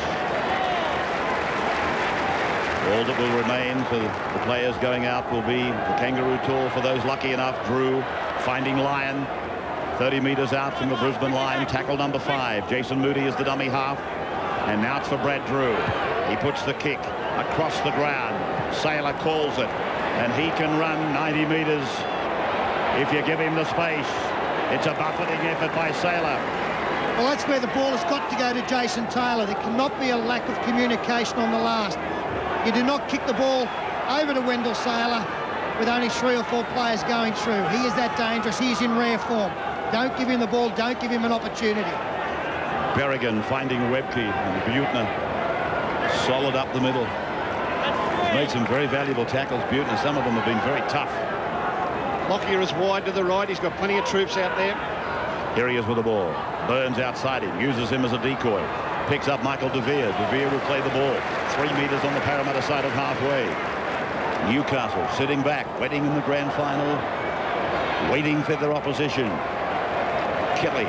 All that will remain for the players going out will be the kangaroo tour for those lucky enough. Drew finding Lyon 30 metres out from the Brisbane line. Tackle number 5. Jason Moody is the dummy half. And now it's for Brad Drew. He puts the kick across the ground. Sailor calls it. And he can run 90 metres if you give him the space. It's a buffeting effort by Sailor.
Well, that's where the ball has got to go to Jason Taylor. There cannot be a lack of communication on the last. You do not kick the ball over to Wendell Sailor with only 3 or 4 players going through. He is that dangerous. He's in rare form. Don't give him the ball. Don't give him an opportunity.
Berrigan finding Webke, and Buetner solid up the middle. He's made some very valuable tackles, Buetner. Some of them have been very tough.
Lockyer is wide to the right. He's got plenty of troops out there.
Here he is with the ball. Burns outside him, uses him as a decoy. Picks up Michael De Vere. De Vere will play the ball 3 metres on the Parramatta side of halfway. Newcastle sitting back, waiting in the grand final, waiting for their opposition. Kelly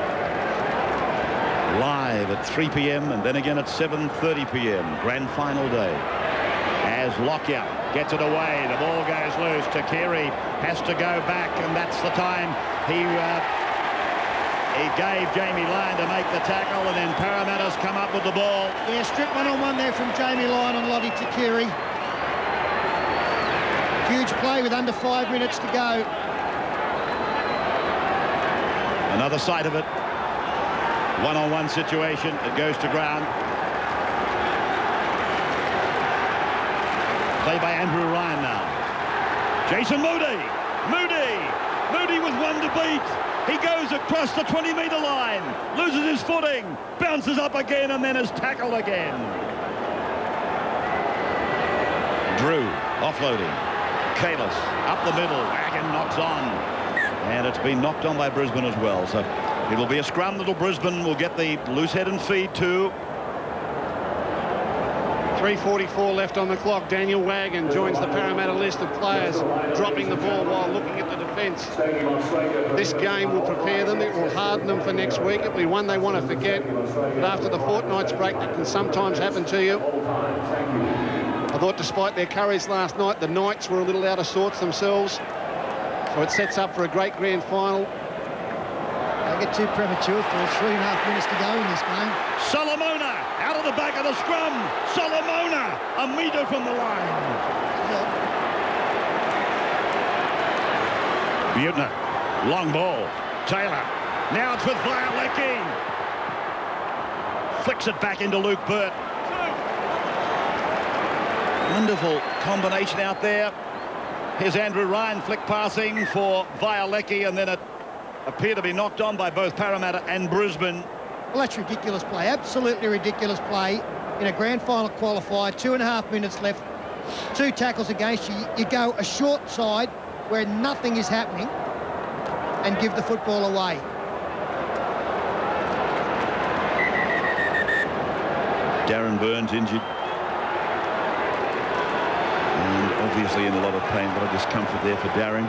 live at 3 p.m. and then again at 7:30 p.m. grand final day. As Lockyer gets it away, the ball goes loose. Takiri has to go back, and that's the time he gave Jamie Lyon to make the tackle, and then Parramatta's come up with the ball.
Yeah, strip one-on-one there from Jamie Lyon and Lottie Takiri. Huge play with under 5 minutes to go.
Another side of it. One-on-one situation. It goes to ground. Play by Andrew Ryan now. Jason Moody. Moody with one to beat. He goes across the 20-metre line, loses his footing, bounces up again and then is tackled again. Drew offloading. Kalis up the middle. Wagon knocks on. And it's been knocked on by Brisbane as well. So it'll be a scrum. Little Brisbane will get the loose head and feed too.
3:44 left on the clock. Daniel Wagon joins the Parramatta list of players dropping the ball while looking at the defence. This game will prepare them. It will harden them for next week. It'll be one they want to forget. But after the fortnight's break, that can sometimes happen to you. I thought despite their courage last night, the Knights were a little out of sorts themselves. So it sets up for a great grand final.
Don't get too premature, Phil. 3.5 minutes to go in this game.
Solomona out of the back of the scrum. Solomona a metre from the line. Butner, long ball. Taylor. Now it's with Violecki. Flicks it back into Luke Burt. Wonderful combination out there. Here's Andrew Ryan flick passing for Violecki, and then it appeared to be knocked on by both Parramatta and Brisbane.
Well, that's ridiculous play. Absolutely ridiculous play in a grand final qualifier. 2.5 minutes left. 2 tackles against you. You go a short side where nothing is happening and give the football away.
Darren Burns injured. And obviously in a lot of pain, a lot of discomfort there for Darren.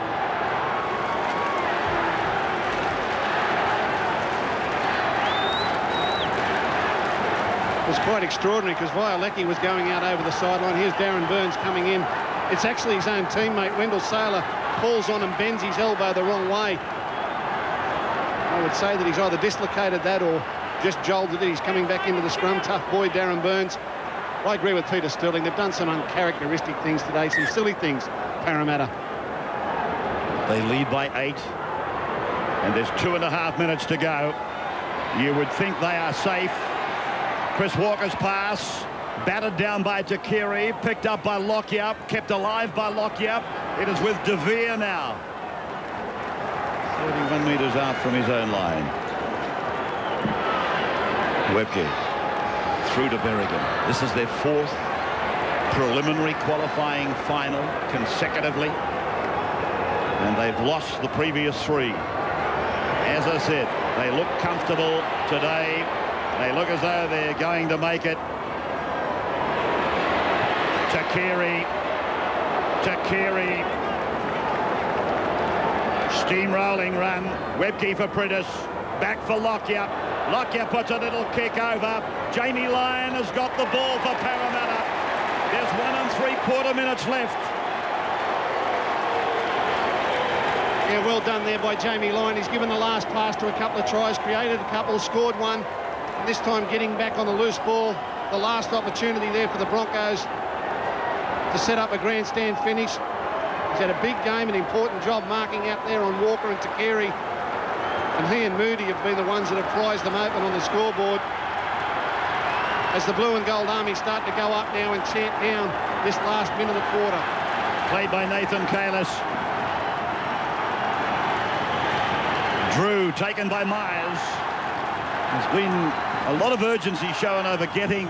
It was quite extraordinary because Violecki was going out over the sideline. Here's Darren Burns coming in. It's actually his own teammate, Wendell Saylor, falls on and bends his elbow the wrong way. I would say that he's either dislocated that or just jolted it. He's coming back into the scrum. Tough boy, Darren Burns. I agree with Peter Sterling. They've done some uncharacteristic things today, some silly things, Parramatta.
They lead by 8. And there's 2.5 minutes to go. You would think they are safe. Chris Walker's pass, battered down by Takiri, picked up by Lockyer, kept alive by Lockyer. It is with De Vere now. 31 metres out from his own line. Webke through to Berrigan. This is their 4th preliminary qualifying final consecutively. And they've lost the previous 3. As I said, they look comfortable today. They look as though they're going to make it. Takiri. Steamrolling run. Webke for Prentice. Back for Lockyer. Lockyer puts a little kick over. Jamie Lyon has got the ball for Parramatta. There's 1 3/4 minutes left.
Yeah, well done there by Jamie Lyon. He's given the last pass to a couple of tries, created a couple, scored one. This time getting back on the loose ball. The last opportunity there for the Broncos to set up a grandstand finish. He's had a big game, an important job marking out there on Walker and Takiri. And he and Moody have been the ones that have prized them open on the scoreboard. As the Blue and Gold Army start to go up now and chant down this last minute of the quarter.
Played by Nathan Kalis. Drew taken by Myers. There's been a lot of urgency shown over getting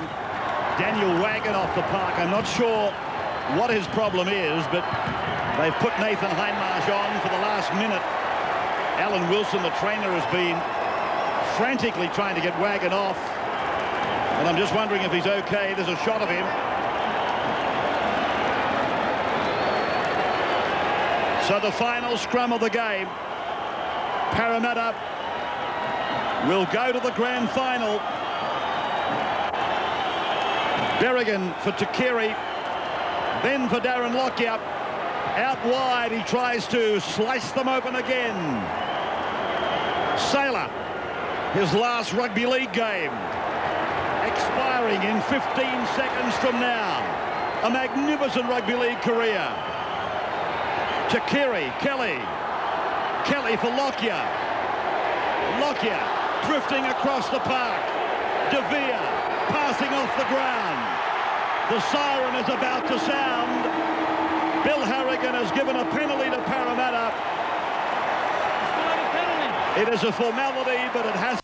Daniel Wagon off the park. I'm not sure what his problem is, but they've put Nathan Hindmarsh on for the last minute. Alan Wilson, the trainer, has been frantically trying to get Wagon off. And I'm just wondering if he's okay. There's a shot of him. So the final scrum of the game. Parramatta will go to the grand final. Berrigan for Takiri, then for Darren Lockyer. Out wide, he tries to slice them open again. Saylor, his last rugby league game, expiring in 15 seconds from now. A magnificent rugby league career. Takiri, Kelly for Lockyer. Lockyer drifting across the park. De Vere passing off the ground. The siren is about to sound. Bill Harrigan has given a penalty to Parramatta. It is a formality, but it has